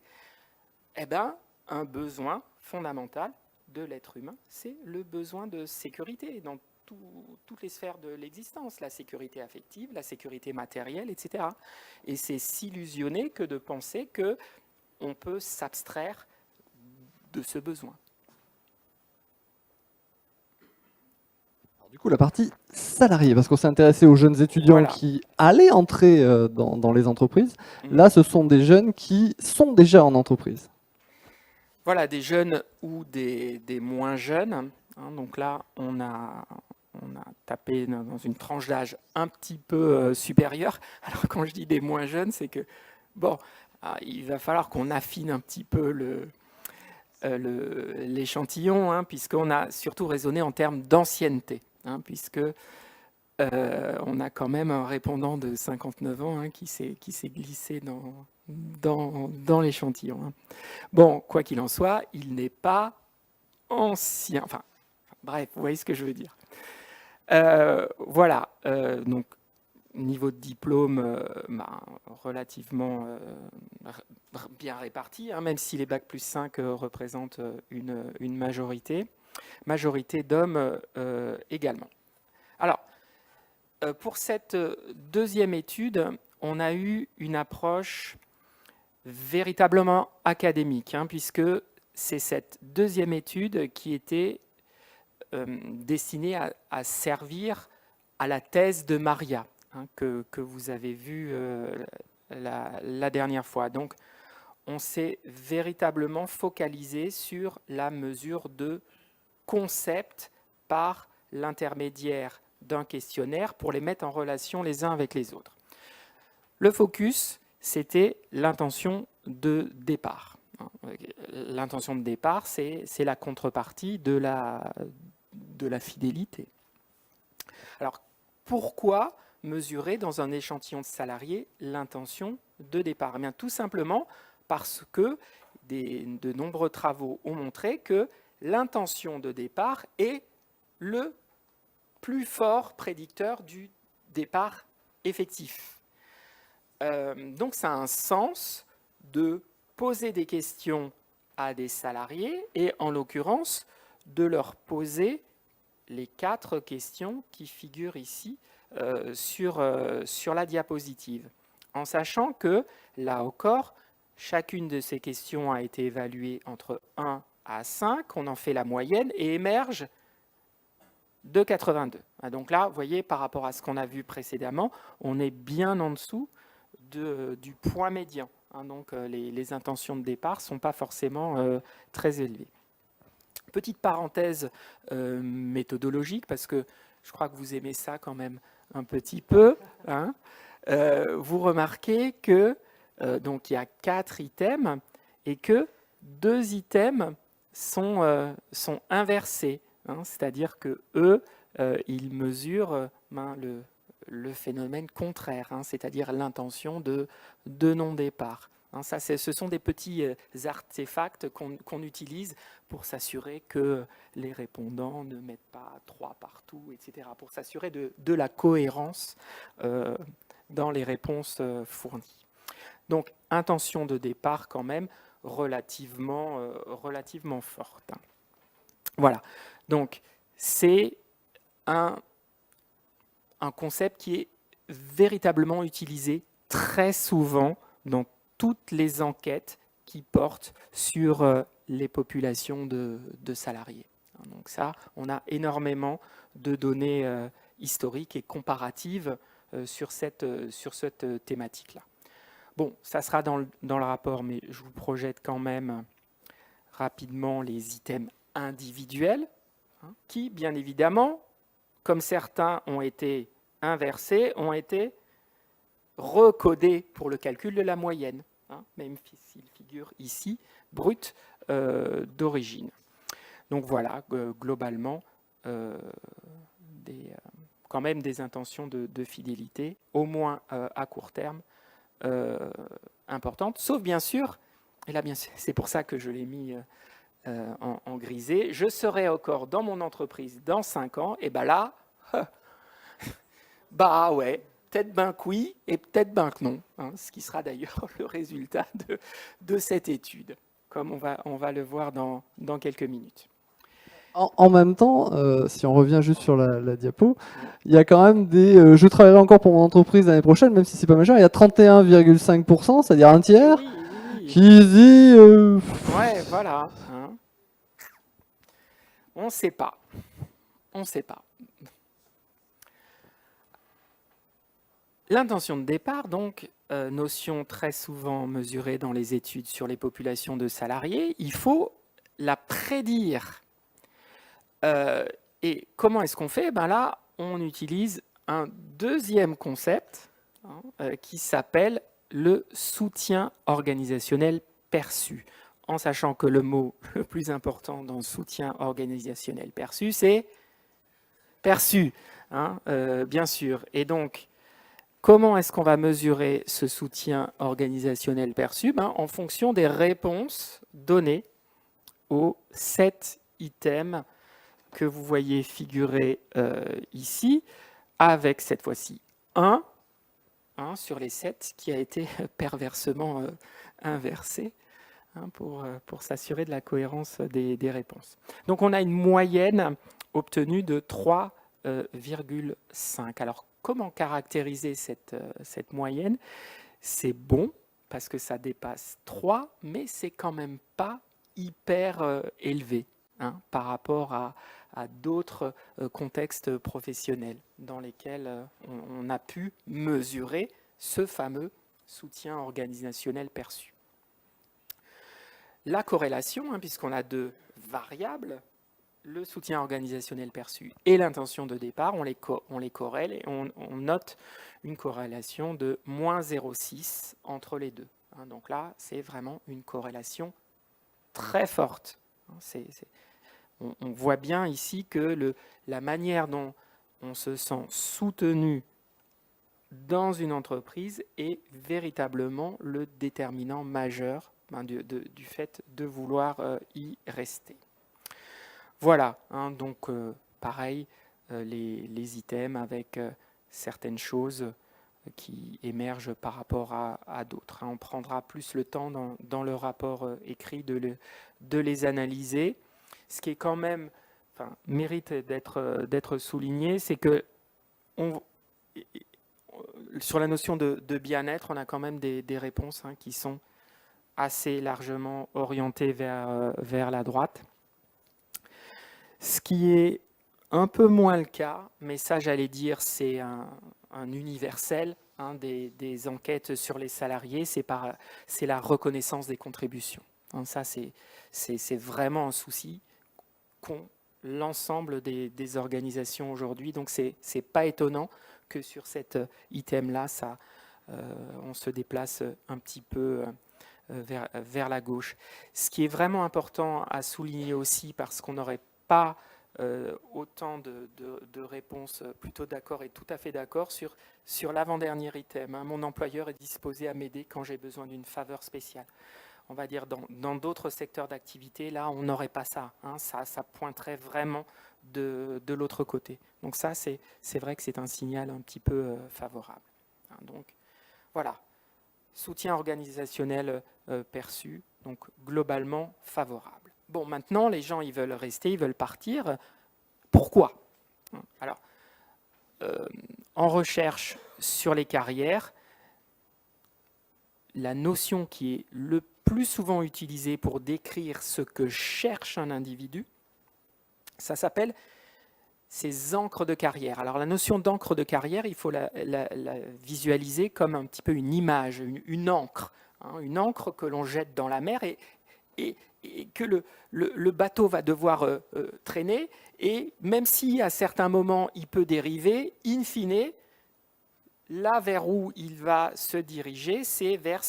eh ben, un besoin fondamental de l'être humain, c'est le besoin de sécurité dans toutes les sphères de l'existence, la sécurité affective, la sécurité matérielle, etc. Et c'est s'illusionner que de penser qu'on peut s'abstraire de ce besoin. Alors, du coup, la partie salariée, parce qu'on s'est intéressé aux jeunes étudiants Voilà. qui allaient entrer dans les entreprises. Mmh. Là, ce sont des jeunes qui sont déjà en entreprise. Voilà, des jeunes ou des moins jeunes. Hein, donc là, on a tapé dans une tranche d'âge un petit peu supérieure. Alors quand je dis des moins jeunes, c'est que, bon, il va falloir qu'on affine un petit peu l'échantillon, hein, puisqu'on a surtout raisonné en termes d'ancienneté, hein, puisque on a quand même un répondant de 59 ans hein, qui s'est glissé dans l'échantillon. Hein. Bon, quoi qu'il en soit, il n'est pas ancien. Enfin, bref, vous voyez ce que je veux dire. Voilà, donc niveau de diplôme relativement bien réparti, hein, même si les Bac plus 5 représentent une majorité d'hommes également. Alors, pour cette 2e étude, on a eu une approche véritablement académique, hein, puisque c'est cette 2e étude qui était destinée à servir à la thèse de Maria, hein, que vous avez vue la dernière fois. Donc, on s'est véritablement focalisé sur la mesure de concept par l'intermédiaire d'un questionnaire pour les mettre en relation les uns avec les autres. Le focus, c'était l'intention de départ. L'intention de départ, c'est la contrepartie de la fidélité. Alors, pourquoi mesurer dans un échantillon de salariés l'intention de départ ? Eh bien, tout simplement parce que de nombreux travaux ont montré que l'intention de départ est le plus fort prédicteur du départ effectif. Donc, ça a un sens de poser des questions à des salariés et, en l'occurrence, de leur poser les 4 questions qui figurent ici sur la diapositive. En sachant que, là encore, chacune de ces questions a été évaluée entre 1 à 5, on en fait la moyenne et émerge de 82. Donc là, vous voyez, par rapport à ce qu'on a vu précédemment, on est bien en dessous du point médian. Donc les intentions de départ ne sont pas forcément très élevées. Petite parenthèse méthodologique, parce que je crois que vous aimez ça quand même un petit peu. Hein. Vous remarquez que donc il y a 4 items et que 2 items sont inversés. Hein, c'est-à-dire que eux, ils mesurent le phénomène contraire, hein, c'est-à-dire l'intention de non-départ. Hein, ça, ce sont des petits artefacts qu'on utilise pour s'assurer que les répondants ne mettent pas 3 partout, etc., pour s'assurer de la cohérence dans les réponses fournies. Donc, intention de départ quand même relativement forte. Voilà. Donc, c'est un concept qui est véritablement utilisé très souvent dans toutes les enquêtes qui portent sur les populations de salariés. Donc ça, on a énormément de données historiques et comparatives sur cette thématique-là. Bon, ça sera dans le rapport, mais je vous projette quand même rapidement les items individuels, qui, bien évidemment, comme certains ont été inversés, ont été recodés pour le calcul de la moyenne, même s'il figure ici brut d'origine. Donc voilà, globalement, quand même des intentions de fidélité, au moins à court terme, importantes, sauf bien sûr, et là bien sûr, c'est pour ça que je l'ai mis en grisé, je serai encore dans mon entreprise dans 5 ans, et ben là, bah ouais, peut-être ben que oui et peut-être ben que non, hein, ce qui sera d'ailleurs le résultat de cette étude, comme on va le voir dans quelques minutes. En même temps, si on revient juste sur la diapo, il y a quand même des... je travaillerai encore pour mon entreprise l'année prochaine, même si c'est pas majeur, il y a 31,5%, c'est-à-dire un tiers, Oui. qui dit... Ouais, voilà. Hein. On ne sait pas. On ne sait pas. L'intention de départ, donc, notion très souvent mesurée dans les études sur les populations de salariés, il faut la prédire. Et comment est-ce qu'on fait? Ben là, on utilise un deuxième concept qui s'appelle le soutien organisationnel perçu. En sachant que le mot le plus important dans soutien organisationnel perçu, c'est perçu, hein, bien sûr. Et donc, comment est-ce qu'on va mesurer ce soutien organisationnel perçu? En fonction des réponses données aux 7 items que vous voyez figurer ici, avec cette fois-ci 1 sur les 7 qui a été perversement inversé pour s'assurer de la cohérence des réponses. Donc on a une moyenne obtenue de 3,5. Alors comment caractériser cette moyenne? C'est bon parce que ça dépasse 3, mais c'est quand même pas hyper élevé par rapport à d'autres contextes professionnels dans lesquels on a pu mesurer ce fameux soutien organisationnel perçu. La corrélation, puisqu'on a 2 variables, le soutien organisationnel perçu et l'intention de départ, on les corrèle et on note une corrélation de moins 0,6 entre les deux. Donc là, c'est vraiment une corrélation très forte. On voit bien ici que la manière dont on se sent soutenu dans une entreprise est véritablement le déterminant majeur du fait de vouloir y rester. Voilà, donc pareil, les items avec certaines choses qui émergent par rapport à d'autres. On prendra plus le temps dans le rapport écrit de les analyser. Ce qui est quand même, mérite d'être souligné, c'est que sur la notion de bien-être, on a quand même des réponses qui sont assez largement orientées vers la droite. Ce qui est un peu moins le cas, mais ça j'allais dire c'est un universel des enquêtes sur les salariés, c'est la reconnaissance des contributions. Ça c'est vraiment un souci qu'ont l'ensemble des organisations aujourd'hui, donc c'est pas étonnant que sur cet item-là, on se déplace un petit peu vers la gauche. Ce qui est vraiment important à souligner aussi, parce qu'on n'aurait pas autant de réponses plutôt d'accord et tout à fait d'accord sur l'avant-dernier item. Mon employeur est disposé à m'aider quand j'ai besoin d'une faveur spéciale. On va dire dans d'autres secteurs d'activité, là, on n'aurait pas ça. Ça pointerait vraiment de l'autre côté. Donc ça, c'est vrai que c'est un signal un petit peu favorable. Donc voilà, soutien organisationnel perçu, donc globalement favorable. Bon, maintenant, les gens, ils veulent rester, ils veulent partir. Pourquoi? Alors, en recherche sur les carrières, la notion qui est le plus souvent utilisée pour décrire ce que cherche un individu, ça s'appelle ces encres de carrière. Alors la notion d'encre de carrière, il faut la visualiser comme un petit peu une image, une encre, une encre que l'on jette dans la mer et que le bateau va devoir traîner, et même si à certains moments il peut dériver, in fine, là vers où il va se diriger, c'est vers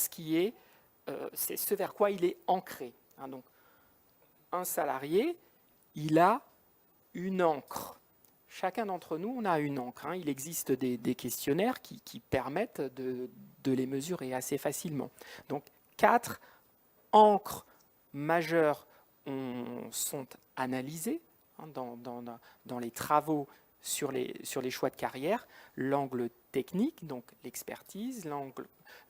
c'est ce vers quoi il est ancré. Donc un salarié, il a une encre. Chacun d'entre nous, on a une encre. Il existe des questionnaires qui permettent de les mesurer assez facilement. Donc, 4 encres majeures sont analysées dans les travaux sur les choix de carrière. L'angle technique, donc l'expertise,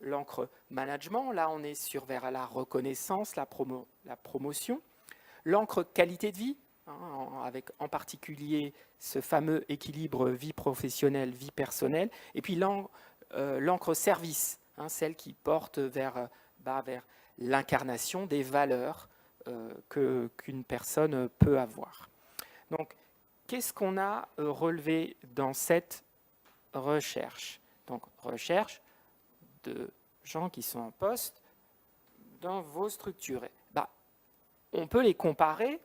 l'encre management, là on est vers la reconnaissance, la promotion. L'encre qualité de vie, avec en particulier ce fameux équilibre vie professionnelle, vie personnelle, et puis l'encre service, celle qui porte vers l'incarnation des valeurs qu'une personne peut avoir. Donc, qu'est-ce qu'on a relevé dans cette recherche? Donc, recherche de gens qui sont en poste dans vos structures. On peut les comparer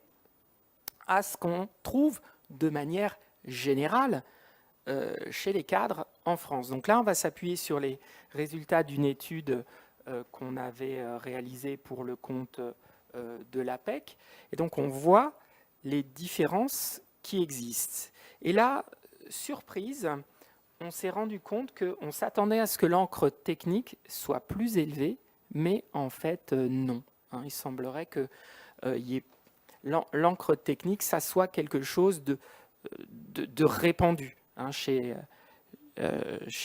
à ce qu'on trouve de manière générale chez les cadres en France. Donc là, on va s'appuyer sur les résultats d'une étude qu'on avait réalisée pour le compte de l'APEC. Et donc, on voit les différences qui existent. Et là, surprise, on s'est rendu compte qu'on s'attendait à ce que l'encre technique soit plus élevée, mais en fait, non. Il semblerait que l'encre technique, ça soit quelque chose de répandu chez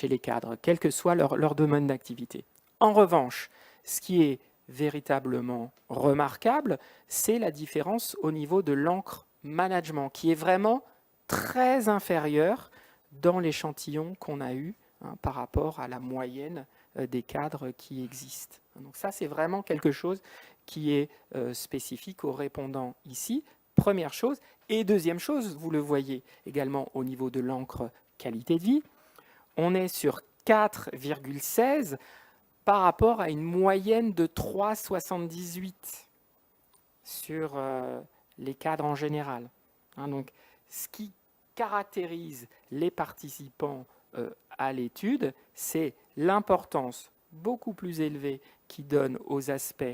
les cadres, quel que soit leur domaine d'activité. En revanche, ce qui est véritablement remarquable, c'est la différence au niveau de l'encre management, qui est vraiment très inférieure dans l'échantillon qu'on a eu par rapport à la moyenne des cadres qui existent. Donc ça, c'est vraiment quelque chose qui est spécifique aux répondants ici, première chose. Et deuxième chose, vous le voyez également au niveau de l'encre qualité de vie, on est sur 4,16 par rapport à une moyenne de 3,78 sur les cadres en général. Donc, ce qui caractérise les participants à l'étude, c'est l'importance beaucoup plus élevée qu'ils donnent aux aspects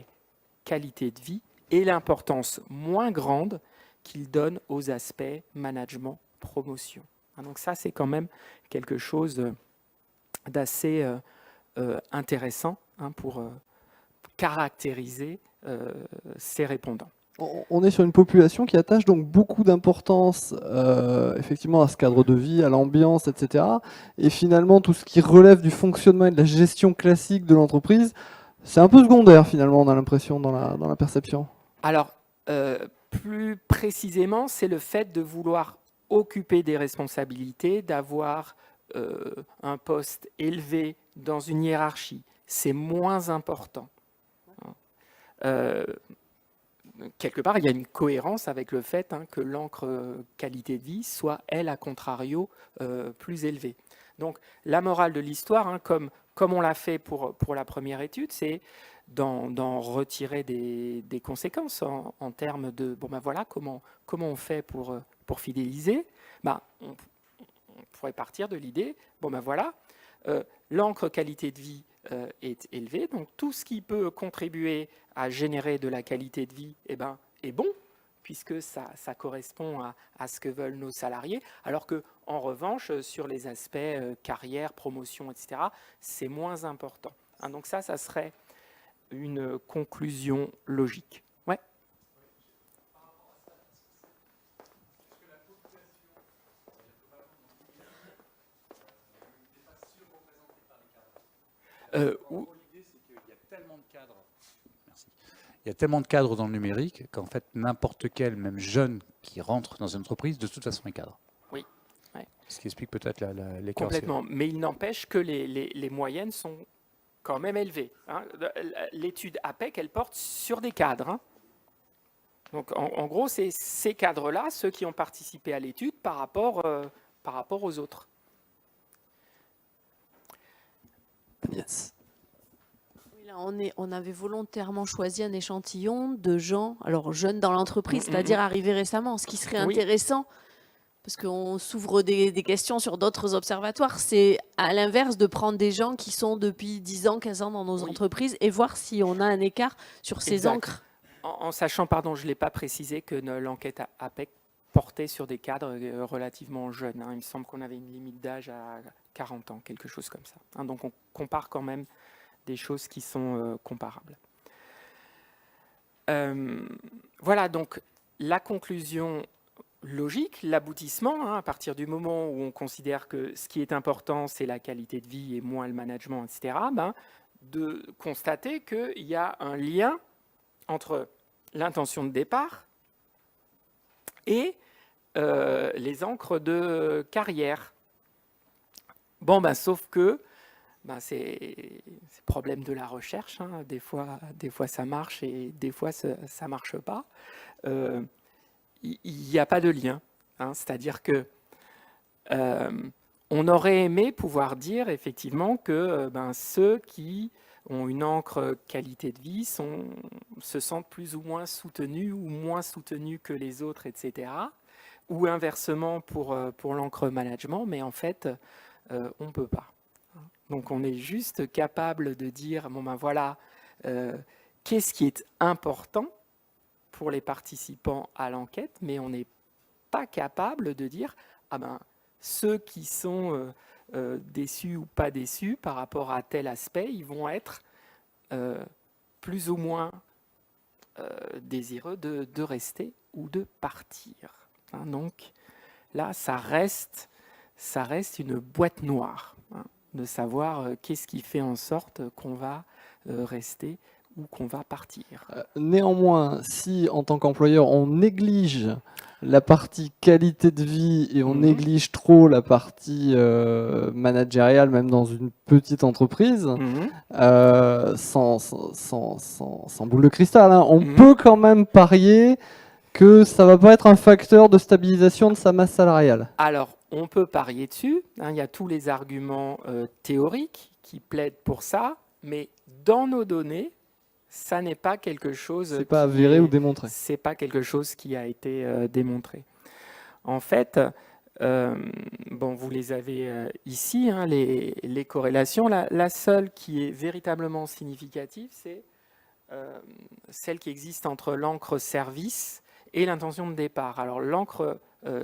qualité de vie et l'importance moins grande qu'ils donnent aux aspects management, promotion. Donc ça, c'est quand même quelque chose d'assez intéressant pour caractériser ces répondants. On est sur une population qui attache donc beaucoup d'importance effectivement à ce cadre de vie, à l'ambiance, etc. Et finalement, tout ce qui relève du fonctionnement et de la gestion classique de l'entreprise, c'est un peu secondaire finalement, on a l'impression dans la perception. Alors, plus précisément, c'est le fait de vouloir occuper des responsabilités, d'avoir un poste élevé dans une hiérarchie. C'est moins important. Quelque part, il y a une cohérence avec le fait que l'encre qualité de vie soit, elle, à contrario, plus élevée. Donc, la morale de l'histoire, comme on l'a fait pour la première étude, c'est d'en retirer des conséquences en termes de voilà, comment on fait pour fidéliser. On pourrait partir de l'idée, voilà, l'encre qualité de vie est élevée, donc tout ce qui peut contribuer à générer de la qualité de vie est bon, puisque ça correspond à ce que veulent nos salariés, alors qu'en revanche, sur les aspects carrière, promotion, etc., c'est moins important. Donc ça serait une conclusion logique. Ouais. L'idée, c'est qu'il y a tellement de cadres. Merci. Il y a tellement de cadres dans le numérique qu'en fait, n'importe quel, même jeune qui rentre dans une entreprise, de toute façon est cadre. Oui. Ouais. Ce qui explique peut-être l'écart. Complètement. Mais il n'empêche que les moyennes sont quand même élevées. L'étude APEC, elle porte sur des cadres. Donc, en gros, c'est ces cadres-là, ceux qui ont participé à l'étude par rapport aux autres. Yes. Oui, là, on avait volontairement choisi un échantillon de gens, alors jeunes dans l'entreprise, c'est-à-dire arrivés récemment. Ce qui serait intéressant, parce qu'on s'ouvre des questions sur d'autres observatoires, c'est à l'inverse de prendre des gens qui sont depuis 10 ans, 15 ans dans nos entreprises et voir si on a un écart sur ces encres. En sachant, pardon, je ne l'ai pas précisé, que l'enquête APEC portait sur des cadres relativement jeunes. Hein. Il me semble qu'on avait une limite d'âge à 40 ans, quelque chose comme ça. Hein. Donc on compare quand même des choses qui sont comparables. Voilà, donc la conclusion logique, l'aboutissement, hein, à partir du moment où on considère que ce qui est important, c'est la qualité de vie et moins le management, etc., de constater qu'il y a un lien entre l'intention de départ et les encres de carrière. Bon, sauf que c'est problème de la recherche. Hein. Des fois, ça marche et des fois, ça ne marche pas. Il n'y a pas de lien. Hein. C'est-à-dire que on aurait aimé pouvoir dire effectivement que ceux qui ont une encre qualité de vie se sentent plus ou moins soutenus ou moins soutenus que les autres, etc. Ou inversement pour l'encre management, mais en fait, on ne peut pas. Donc on est juste capable de dire, voilà, qu'est-ce qui est important pour les participants à l'enquête, mais on n'est pas capable de dire, ceux qui sont déçus ou pas déçus par rapport à tel aspect, ils vont être plus ou moins désireux de rester ou de partir. Hein, donc là, ça reste une boîte noire, hein, de savoir qu'est-ce qui fait en sorte qu'on va rester ou qu'on va partir. Néanmoins, si en tant qu'employeur, on néglige la partie qualité de vie et on néglige trop la partie managériale, même dans une petite entreprise, sans boule de cristal, hein, on peut quand même parier que ça ne va pas être un facteur de stabilisation de sa masse salariale. Alors, on peut parier dessus. Hein, il y a tous les arguments théoriques qui plaident pour ça, mais dans nos données, ça n'est pas quelque chose. C'est pas avéré ou démontré. C'est pas quelque chose qui a été démontré. En fait, vous les avez ici, hein, les corrélations. La seule qui est véritablement significative, c'est celle qui existe entre l'encre service et l'intention de départ. Alors l'encre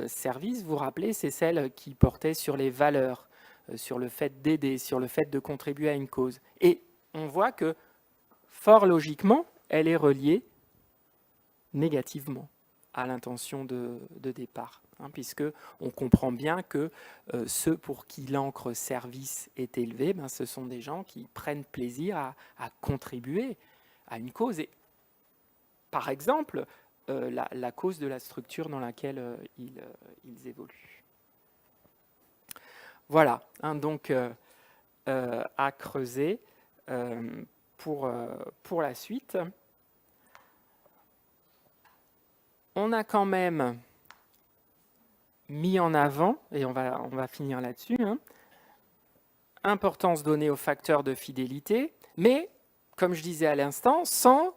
service, vous vous rappelez, c'est celle qui portait sur les valeurs, sur le fait d'aider, sur le fait de contribuer à une cause. Et on voit que fort logiquement, elle est reliée négativement à l'intention de départ, hein, puisque on comprend bien que ceux pour qui l'encre service est élevée, ce sont des gens qui prennent plaisir à contribuer à une cause. Et, par exemple, la cause de la structure dans laquelle ils évoluent. Voilà, hein, donc à creuser pour la suite. On a quand même mis en avant, et on va finir là-dessus, hein, importance donnée aux facteurs de fidélité, mais, comme je disais à l'instant, sans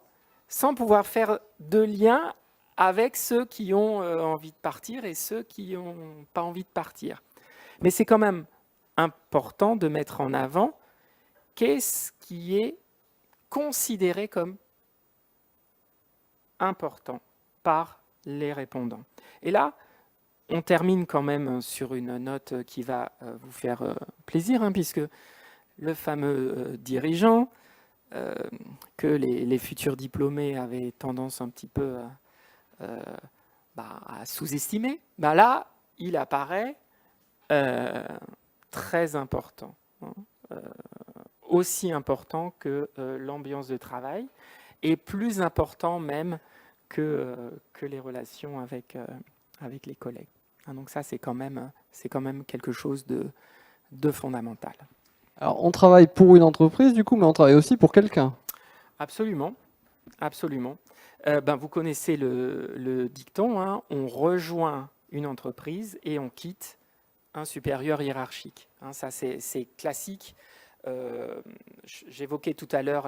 pouvoir faire de lien avec ceux qui ont envie de partir et ceux qui n'ont pas envie de partir. Mais c'est quand même important de mettre en avant qu'est-ce qui est considéré comme important par les répondants. Et là, on termine quand même sur une note qui va vous faire plaisir, hein, puisque le fameux dirigeant que les futurs diplômés avaient tendance un petit peu à sous-estimer, là, il apparaît très important, hein, aussi important que l'ambiance de travail, et plus important même que les relations avec les collègues. Hein, donc ça, c'est quand même quelque chose de fondamental. Alors, on travaille pour une entreprise, du coup, mais on travaille aussi pour quelqu'un. Absolument, absolument. Vous connaissez le dicton, hein, on rejoint une entreprise et on quitte un supérieur hiérarchique. Hein, ça, c'est classique. J'évoquais tout à l'heure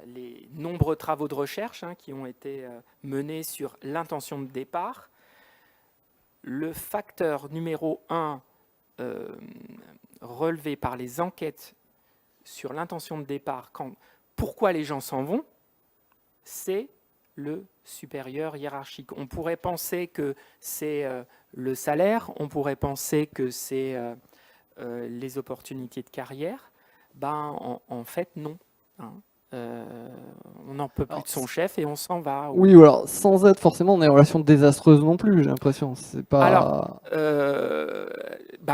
les nombreux travaux de recherche, hein, qui ont été menés sur l'intention de départ. Le facteur numéro 1 relevé par les enquêtes sur l'intention de départ, pourquoi les gens s'en vont, c'est le supérieur hiérarchique. On pourrait penser que c'est le salaire, on pourrait penser que c'est les opportunités de carrière. En fait, non. Hein. On n'en peut plus de son chef et on s'en va. Oui, alors sans être forcément dans des relations désastreuses non plus, j'ai l'impression. C'est pas. Alors,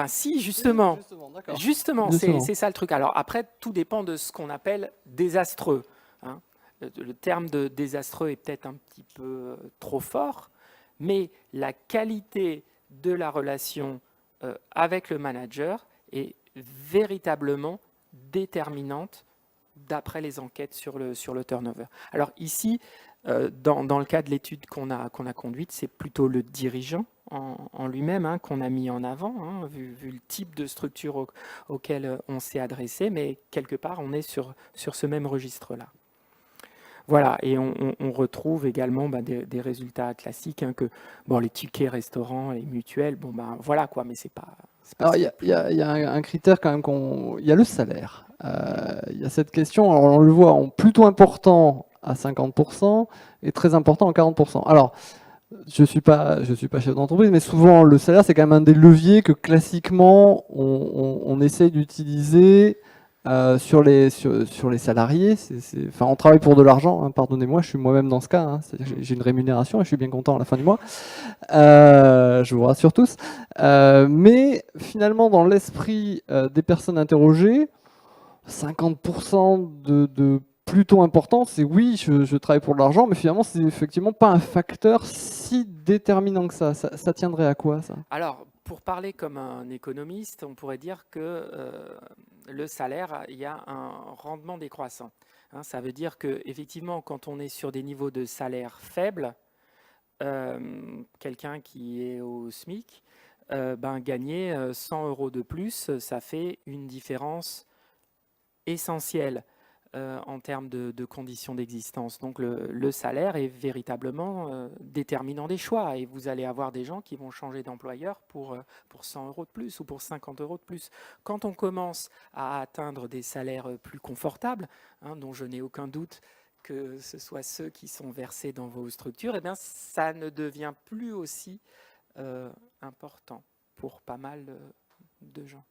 si, justement. Oui, justement, c'est ça le truc. Alors après, tout dépend de ce qu'on appelle désastreux. Hein. Le terme de désastreux est peut-être un petit peu trop fort, mais la qualité de la relation avec le manager est véritablement déterminante d'après les enquêtes sur le turnover. Alors ici, dans le cas de l'étude qu'on a conduite, c'est plutôt le dirigeant en lui-même qu'on a mis en avant, vu le type de structure auquel on s'est adressé, mais quelque part, on est sur ce même registre-là. Voilà, et on retrouve également des résultats classiques, que les tickets restaurants et mutuels, voilà quoi, mais c'est pas. Alors il y a un critère quand même il y a le salaire. Il y a cette question, alors on le voit, plutôt important à 50% et très important à 40%. Alors je suis pas chef d'entreprise, mais souvent le salaire c'est quand même un des leviers que classiquement on essaie d'utiliser. Sur les salariés, enfin, on travaille pour de l'argent, pardonnez-moi, je suis moi-même dans ce cas, j'ai une rémunération et je suis bien content à la fin du mois, je vous rassure tous, mais finalement dans l'esprit des personnes interrogées, 50% de plutôt important, c'est oui, je travaille pour de l'argent, mais finalement c'est effectivement pas un facteur si déterminant que ça tiendrait à quoi ça? Alors, pour parler comme un économiste, on pourrait dire que le salaire, il y a un rendement décroissant. Ça veut dire qu'effectivement, quand on est sur des niveaux de salaire faibles, quelqu'un qui est au SMIC, gagner 100 € de plus, ça fait une différence essentielle en termes de conditions d'existence. Donc le salaire est véritablement déterminant des choix et vous allez avoir des gens qui vont changer d'employeur pour 100 € de plus ou pour 50 € de plus. Quand on commence à atteindre des salaires plus confortables, dont je n'ai aucun doute que ce soit ceux qui sont versés dans vos structures, ça ne devient plus aussi important pour pas mal de gens.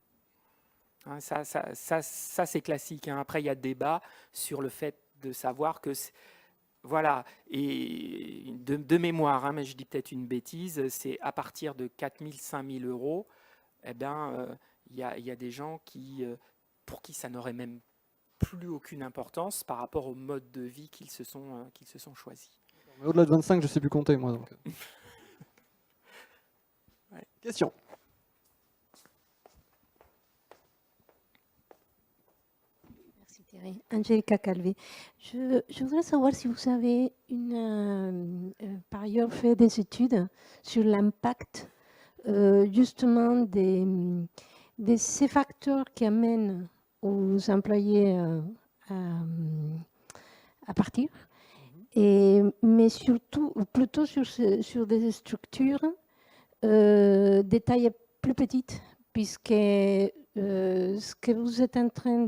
Ça c'est classique. Après, il y a débat sur le fait de savoir que... Voilà, et de mémoire, mais je dis peut-être une bêtise, c'est à partir de 4 000, 5 000 €, il y a des gens pour qui ça n'aurait même plus aucune importance par rapport au mode de vie qu'ils se sont choisis. Mais au-delà de 25, je ne sais plus compter, moi. Donc. Ouais. Question. Angélica Calvé. Je voudrais savoir si vous avez par ailleurs fait des études sur l'impact justement de ces facteurs qui amènent aux employés à partir, mais surtout, plutôt sur des structures de taille plus petite, puisque ce que vous êtes en train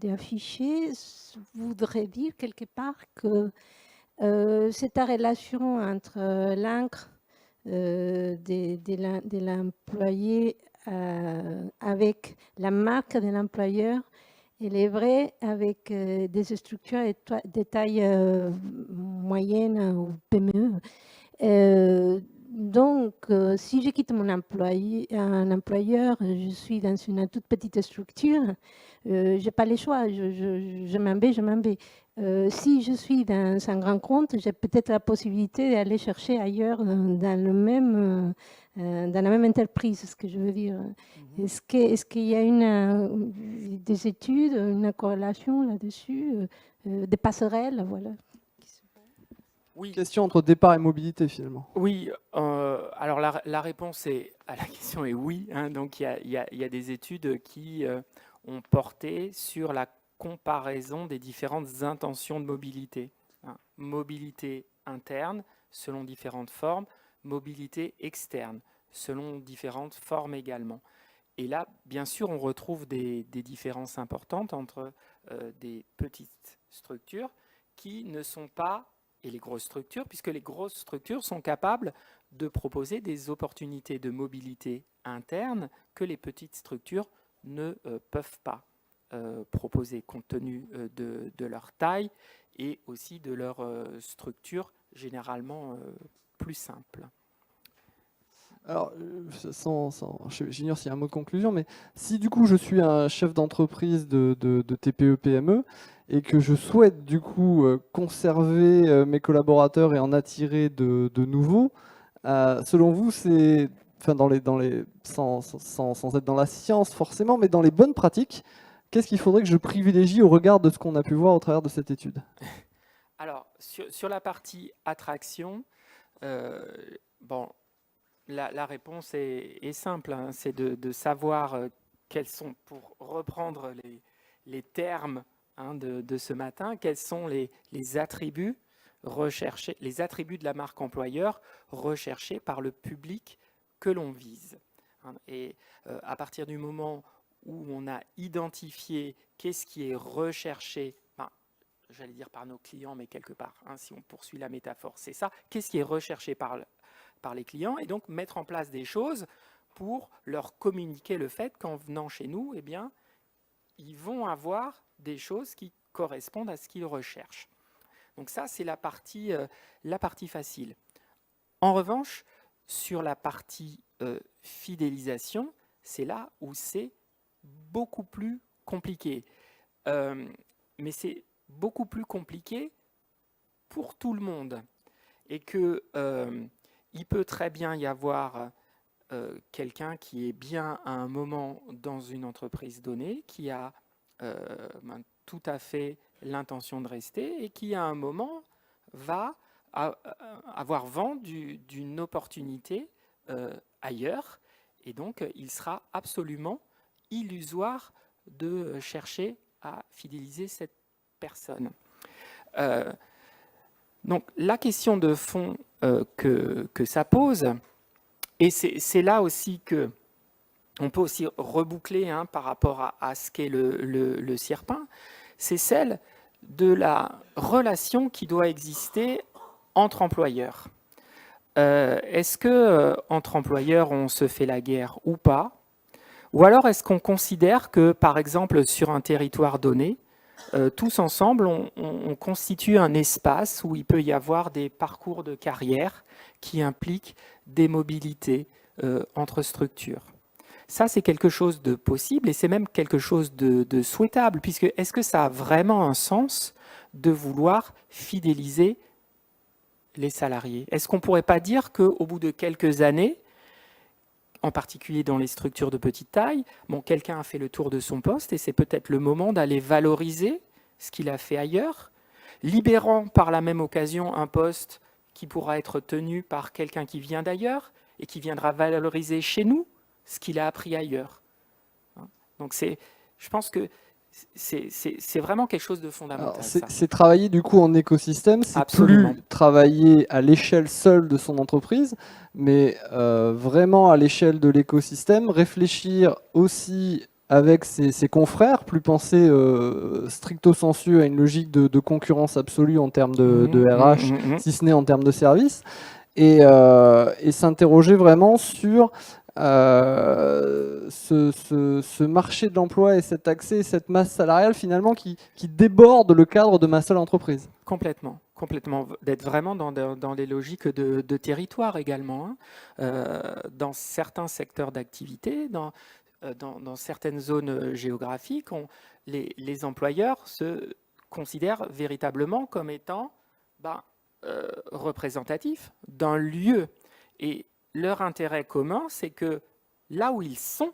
d'afficher voudrait dire quelque part que cette relation entre l'encre de l'employé avec la marque de l'employeur, elle est vraie avec des structures de taille moyenne ou PME. Donc, si je quitte un employeur, je suis dans une toute petite structure, je n'ai pas le choix, je m'en vais. Si je suis dans un grand compte, j'ai peut-être la possibilité d'aller chercher ailleurs dans la même entreprise, ce que je veux dire. Est-ce qu'il y a des études, une corrélation là-dessus, des passerelles, voilà. Oui. Question entre départ et mobilité finalement. Oui, alors la réponse à la question est oui. Donc il y a des études qui ont porté sur la comparaison des différentes intentions de mobilité. Mobilité interne selon différentes formes, mobilité externe selon différentes formes également. Et là, bien sûr, on retrouve des différences importantes entre des petites structures qui ne sont pas et les grosses structures, puisque les grosses structures sont capables de proposer des opportunités de mobilité interne que les petites structures ne peuvent pas proposer, compte tenu de leur taille et aussi de leur structure généralement plus simple. Alors, j'ignore s'il y a un mot de conclusion, mais si du coup je suis un chef d'entreprise de TPE-PME et que je souhaite du coup conserver mes collaborateurs et en attirer de nouveaux, selon vous, c'est, enfin sans être dans la science forcément, mais dans les bonnes pratiques, qu'est-ce qu'il faudrait que je privilégie au regard de ce qu'on a pu voir au travers de cette étude? Alors, sur la partie attraction, bon, la réponse est simple, hein, c'est de savoir quels sont, pour reprendre les termes de ce matin, quels sont les attributs recherchés, les attributs de la marque employeur recherchés par le public que l'on vise. Et à partir du moment où on a identifié qu'est-ce qui est recherché, j'allais dire par nos clients, mais quelque part, si on poursuit la métaphore, c'est ça, qu'est-ce qui est recherché par les clients, et donc mettre en place des choses pour leur communiquer le fait qu'en venant chez nous, eh bien, ils vont avoir des choses qui correspondent à ce qu'ils recherchent. Donc ça, c'est la partie facile. En revanche, sur la partie fidélisation, c'est là où c'est beaucoup plus compliqué. Mais c'est beaucoup plus compliqué pour tout le monde. Et que il peut très bien y avoir quelqu'un qui est bien à un moment dans une entreprise donnée, qui a tout à fait l'intention de rester et qui à un moment va avoir vent d'une opportunité ailleurs. Et donc, il sera absolument illusoire de chercher à fidéliser cette personne. Donc, la question de fond que ça pose, et c'est là aussi que on peut aussi reboucler par rapport à ce qu'est le CIRPin, c'est celle de la relation qui doit exister entre employeurs. Est-ce que entre employeurs, on se fait la guerre ou pas? Ou alors est-ce qu'on considère que, par exemple, sur un territoire donné, tous ensemble, on constitue un espace où il peut y avoir des parcours de carrière qui impliquent des mobilités entre structures? Ça, c'est quelque chose de possible et c'est même quelque chose de souhaitable, puisque est-ce que ça a vraiment un sens de vouloir fidéliser les salariés? Est-ce qu'on ne pourrait pas dire qu'au bout de quelques années, en particulier dans les structures de petite taille, quelqu'un a fait le tour de son poste et c'est peut-être le moment d'aller valoriser ce qu'il a fait ailleurs, libérant par la même occasion un poste qui pourra être tenu par quelqu'un qui vient d'ailleurs et qui viendra valoriser chez nous ce qu'il a appris ailleurs. Donc je pense que c'est vraiment quelque chose de fondamental. C'est travailler du coup en écosystème, c'est Absolument. Plus travailler à l'échelle seule de son entreprise, mais vraiment à l'échelle de l'écosystème, réfléchir aussi avec ses confrères, plus penser stricto sensu à une logique de concurrence absolue en termes de RH, si ce n'est en termes de service, et s'interroger vraiment sur ce marché de l'emploi et cet accès, cette masse salariale finalement qui déborde le cadre de ma seule entreprise. Complètement, d'être vraiment dans les logiques de territoire également, dans certains secteurs d'activité, dans certaines zones géographiques, les employeurs se considèrent véritablement comme étant représentatifs d'un lieu. Et leur intérêt commun, c'est que là où ils sont,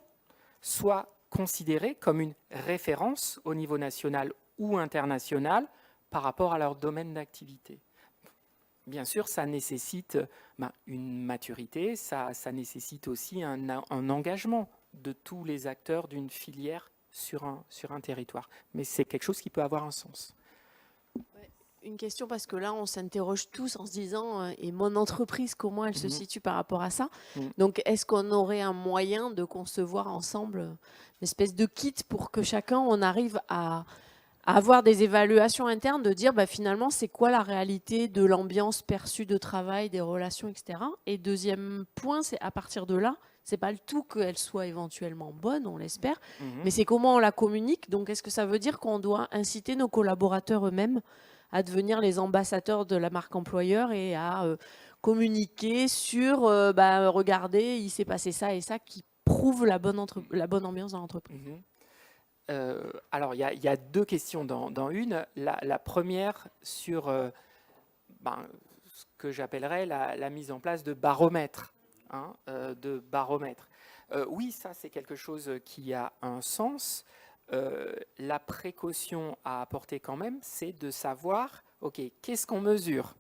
soient considérés comme une référence au niveau national ou international par rapport à leur domaine d'activité. Bien sûr, ça nécessite une maturité, ça nécessite aussi un engagement de tous les acteurs d'une filière sur un territoire. Mais c'est quelque chose qui peut avoir un sens. Une question, parce que là, on s'interroge tous en se disant, et mon entreprise, comment elle se situe par rapport à ça? Donc, est-ce qu'on aurait un moyen de concevoir ensemble une espèce de kit pour que chacun, on arrive à à avoir des évaluations internes, de dire finalement c'est quoi la réalité de l'ambiance perçue de travail, des relations, etc. Et deuxième point, c'est à partir de là, c'est pas le tout qu'elle soit éventuellement bonne, on l'espère, mais c'est comment on la communique. Donc est-ce que ça veut dire qu'on doit inciter nos collaborateurs eux-mêmes à devenir les ambassadeurs de la marque employeur et à communiquer sur regardez, il s'est passé ça et ça, qui prouve la bonne ambiance dans l'entreprise. Alors, il y a 2 questions dans une. La première sur ce que j'appellerais la mise en place de baromètres. Oui, ça, c'est quelque chose qui a un sens. La précaution à apporter quand même, c'est de savoir, OK, qu'est-ce qu'on mesure ?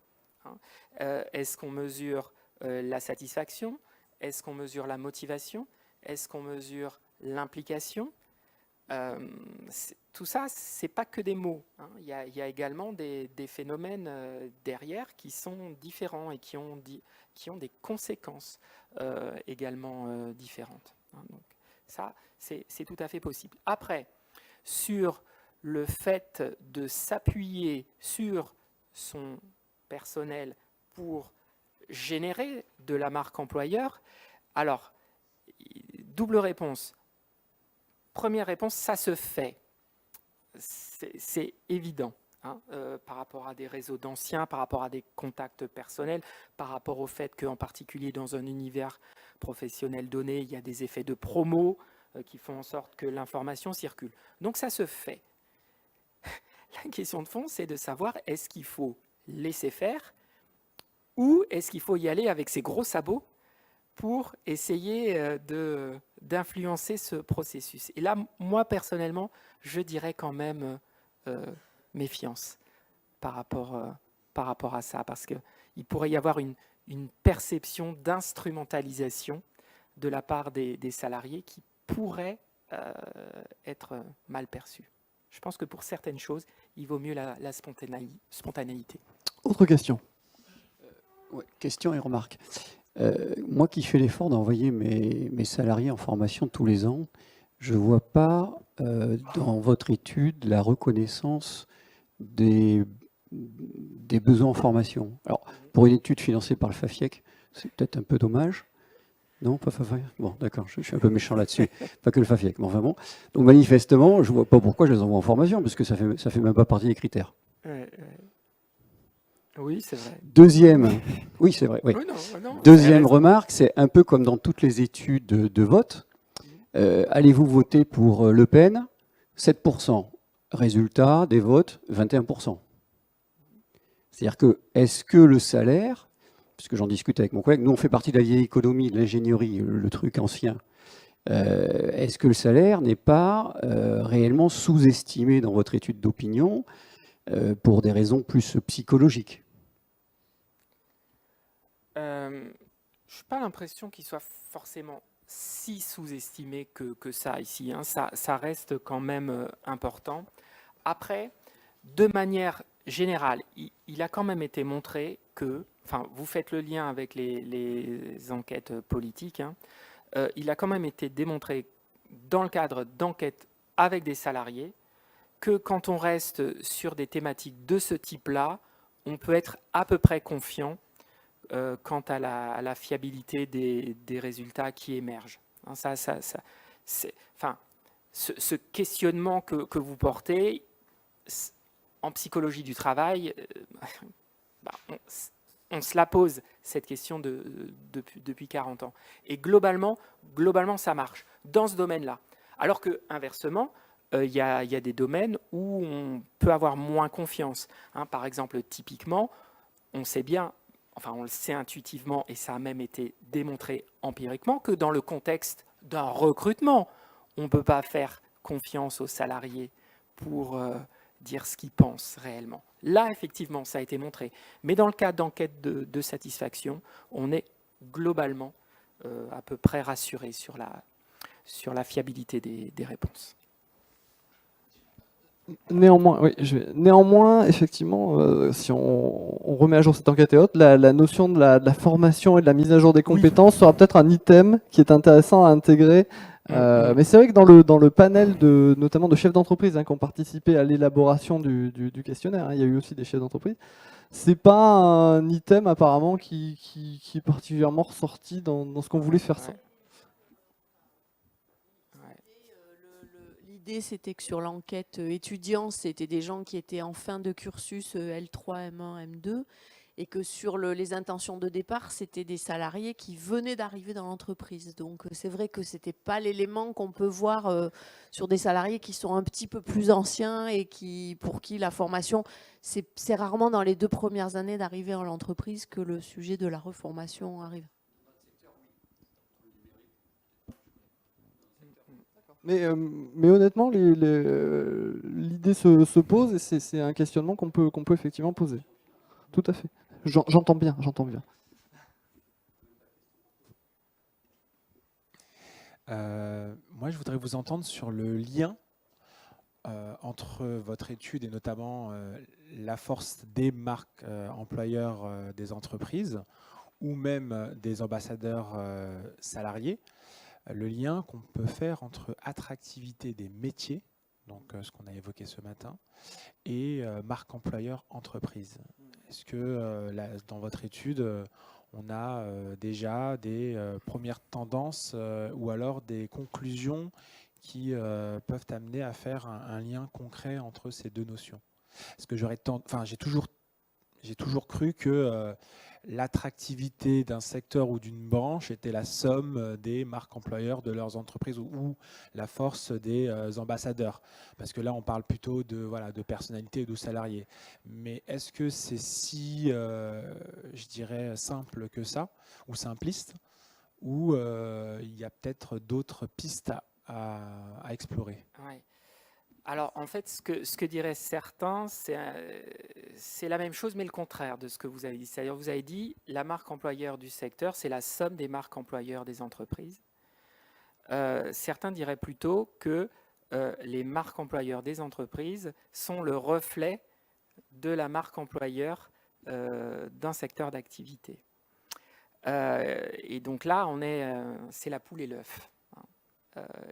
Est-ce qu'on mesure la satisfaction ? Est-ce qu'on mesure la motivation ? Est-ce qu'on mesure l'implication ? Tout ça, c'est pas que des mots. Il y a également des phénomènes derrière qui sont différents et qui ont des conséquences également différentes. Donc ça, c'est tout à fait possible. Après, sur le fait de s'appuyer sur son personnel pour générer de la marque employeur, alors, double réponse. Première réponse, ça se fait. C'est évident par rapport à des réseaux d'anciens, par rapport à des contacts personnels, par rapport au fait qu'en particulier dans un univers professionnel donné, il y a des effets de promo qui font en sorte que l'information circule. Donc ça se fait. La question de fond, c'est de savoir est-ce qu'il faut laisser faire ou est-ce qu'il faut y aller avec ses gros sabots pour essayer d'influencer ce processus. Et là, moi, personnellement, je dirais quand même méfiance par rapport à ça, parce qu'il pourrait y avoir une perception d'instrumentalisation de la part des salariés qui pourrait être mal perçue. Je pense que pour certaines choses, il vaut mieux la spontanéité. Autre question. Ouais, question et remarque. Moi qui fais l'effort d'envoyer mes salariés en formation tous les ans, je ne vois pas dans votre étude la reconnaissance des besoins en formation. Alors, pour une étude financée par le FAFIEC, c'est peut-être un peu dommage. Non, pas FAFIEC. Bon, d'accord, je suis un peu méchant là-dessus. Pas que le FAFIEC, mais enfin bon. Donc manifestement, je ne vois pas pourquoi je les envoie en formation, parce que ça fait même pas partie des critères. Oui, c'est vrai. Deuxième, oui, c'est vrai. Oui. Non, Deuxième remarque, c'est un peu comme dans toutes les études de vote. Allez-vous voter pour Le Pen ? 7%. Résultat des votes, 21%. C'est-à-dire que, est-ce que le salaire, puisque j'en discute avec mon collègue, nous on fait partie de la vieille économie, de l'ingénierie, le truc ancien, est-ce que le salaire n'est pas réellement sous-estimé dans votre étude d'opinion pour des raisons plus psychologiques ? Je n'ai pas l'impression qu'il soit forcément si sous-estimé que ça ici. Ça reste quand même important. Après, de manière générale, il a quand même été montré que, enfin, vous faites le lien avec les enquêtes politiques, il a quand même été démontré dans le cadre d'enquêtes avec des salariés que quand on reste sur des thématiques de ce type-là, on peut être à peu près confiant quant à la fiabilité des résultats qui émergent. Ce questionnement que vous portez, en psychologie du travail, on se la pose, cette question depuis 40 ans. Et globalement, ça marche dans ce domaine-là. Alors que, inversement, il y a des domaines où on peut avoir moins confiance. Par exemple, typiquement, on sait bien, enfin on le sait intuitivement, et ça a même été démontré empiriquement, que dans le contexte d'un recrutement, on ne peut pas faire confiance aux salariés pour dire ce qu'ils pensent réellement. Là, effectivement, ça a été montré. Mais dans le cas d'enquête de satisfaction, on est globalement à peu près rassuré sur la fiabilité des réponses. Néanmoins, effectivement, si on remet à jour cette enquête et autres, la notion de la formation et de la mise à jour des compétences sera peut-être un item qui est intéressant à intégrer Mais c'est vrai que dans le panel notamment de chefs d'entreprise qui ont participé à l'élaboration du questionnaire, il y a eu aussi des chefs d'entreprise, c'est pas un item apparemment qui est particulièrement ressorti dans ce qu'on voulait faire ça. L'idée, c'était que sur l'enquête étudiant, c'était des gens qui étaient en fin de cursus L3, M1, M2, et que sur les intentions de départ, c'était des salariés qui venaient d'arriver dans l'entreprise. Donc c'est vrai que ce n'était pas l'élément qu'on peut voir sur des salariés qui sont un petit peu plus anciens et pour qui la formation, c'est rarement dans les 2 premières années d'arrivée dans l'entreprise que le sujet de la reformation arrive. Mais honnêtement, l'idée se pose et c'est un questionnement qu'on peut effectivement poser. Tout à fait. J'entends bien, j'entends bien. Moi, je voudrais vous entendre sur le lien entre votre étude et notamment la force des marques employeurs des entreprises ou même des ambassadeurs salariés, le lien qu'on peut faire entre attractivité des métiers, donc ce qu'on a évoqué ce matin, et marque employeur entreprise. Est-ce que dans votre étude, on a déjà des premières tendances ou alors des conclusions qui peuvent amener à faire un lien concret entre ces deux notions? Parce que j'ai toujours cru que l'attractivité d'un secteur ou d'une branche était la somme des marques employeurs de leurs entreprises ou la force des ambassadeurs. Parce que là, on parle plutôt de personnalité et de salariés. Mais est-ce que c'est si, je dirais, simple que ça, ou simpliste, ou il y a peut-être d'autres pistes à explorer? Ouais. Alors, en fait, ce que diraient certains, c'est la même chose, mais le contraire de ce que vous avez dit. C'est-à-dire, vous avez dit, la marque employeur du secteur, c'est la somme des marques employeurs des entreprises. Certains diraient plutôt que les marques employeurs des entreprises sont le reflet de la marque employeur d'un secteur d'activité. Et donc là, c'est la poule et l'œuf.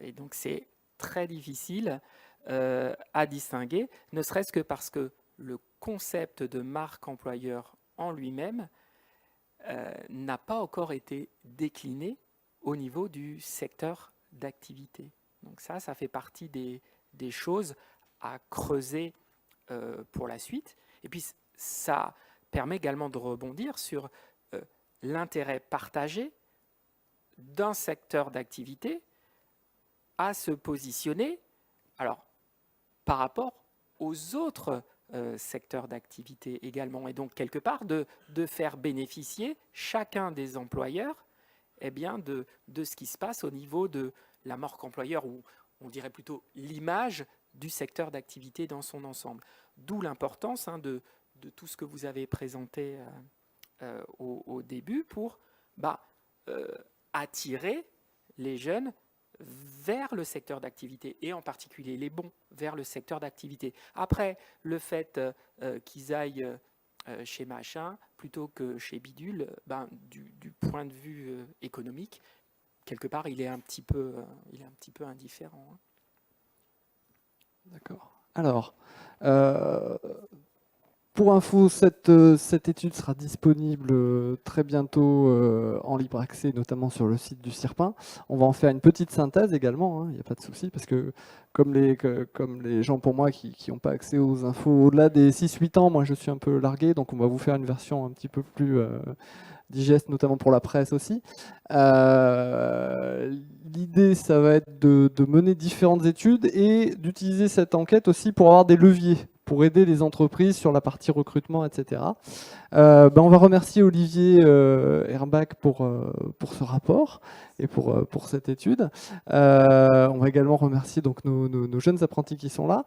Et donc, c'est très difficile à distinguer, ne serait-ce que parce que le concept de marque employeur en lui-même n'a pas encore été décliné au niveau du secteur d'activité. Donc ça fait partie des choses à creuser pour la suite. Et puis ça permet également de rebondir sur l'intérêt partagé d'un secteur d'activité à se positionner, alors, par rapport aux autres secteurs d'activité également. Et donc, quelque part, de faire bénéficier chacun des employeurs de ce qui se passe au niveau de la marque employeur, ou on dirait plutôt l'image du secteur d'activité dans son ensemble. D'où l'importance de tout ce que vous avez présenté au début pour attirer les jeunes vers le secteur d'activité, et en particulier les bons vers le secteur d'activité. Après, le fait qu'ils aillent chez machin plutôt que chez bidule, du point de vue économique, quelque part, il est un petit peu indifférent. Hein. D'accord. Alors, pour info, cette étude sera disponible très bientôt en libre accès, notamment sur le site du CIRPin. On va en faire une petite synthèse également, il n'y a pas de souci, parce que comme les gens pour moi qui n'ont pas accès aux infos au-delà des 6-8 ans, moi je suis un peu largué, donc on va vous faire une version un petit peu plus digeste, notamment pour la presse aussi. L'idée, ça va être de mener différentes études et d'utiliser cette enquête aussi pour avoir des leviers, pour aider les entreprises sur la partie recrutement, etc. On va remercier Olivier Herbach pour ce rapport et pour cette étude. On va également remercier donc nos jeunes apprentis qui sont là.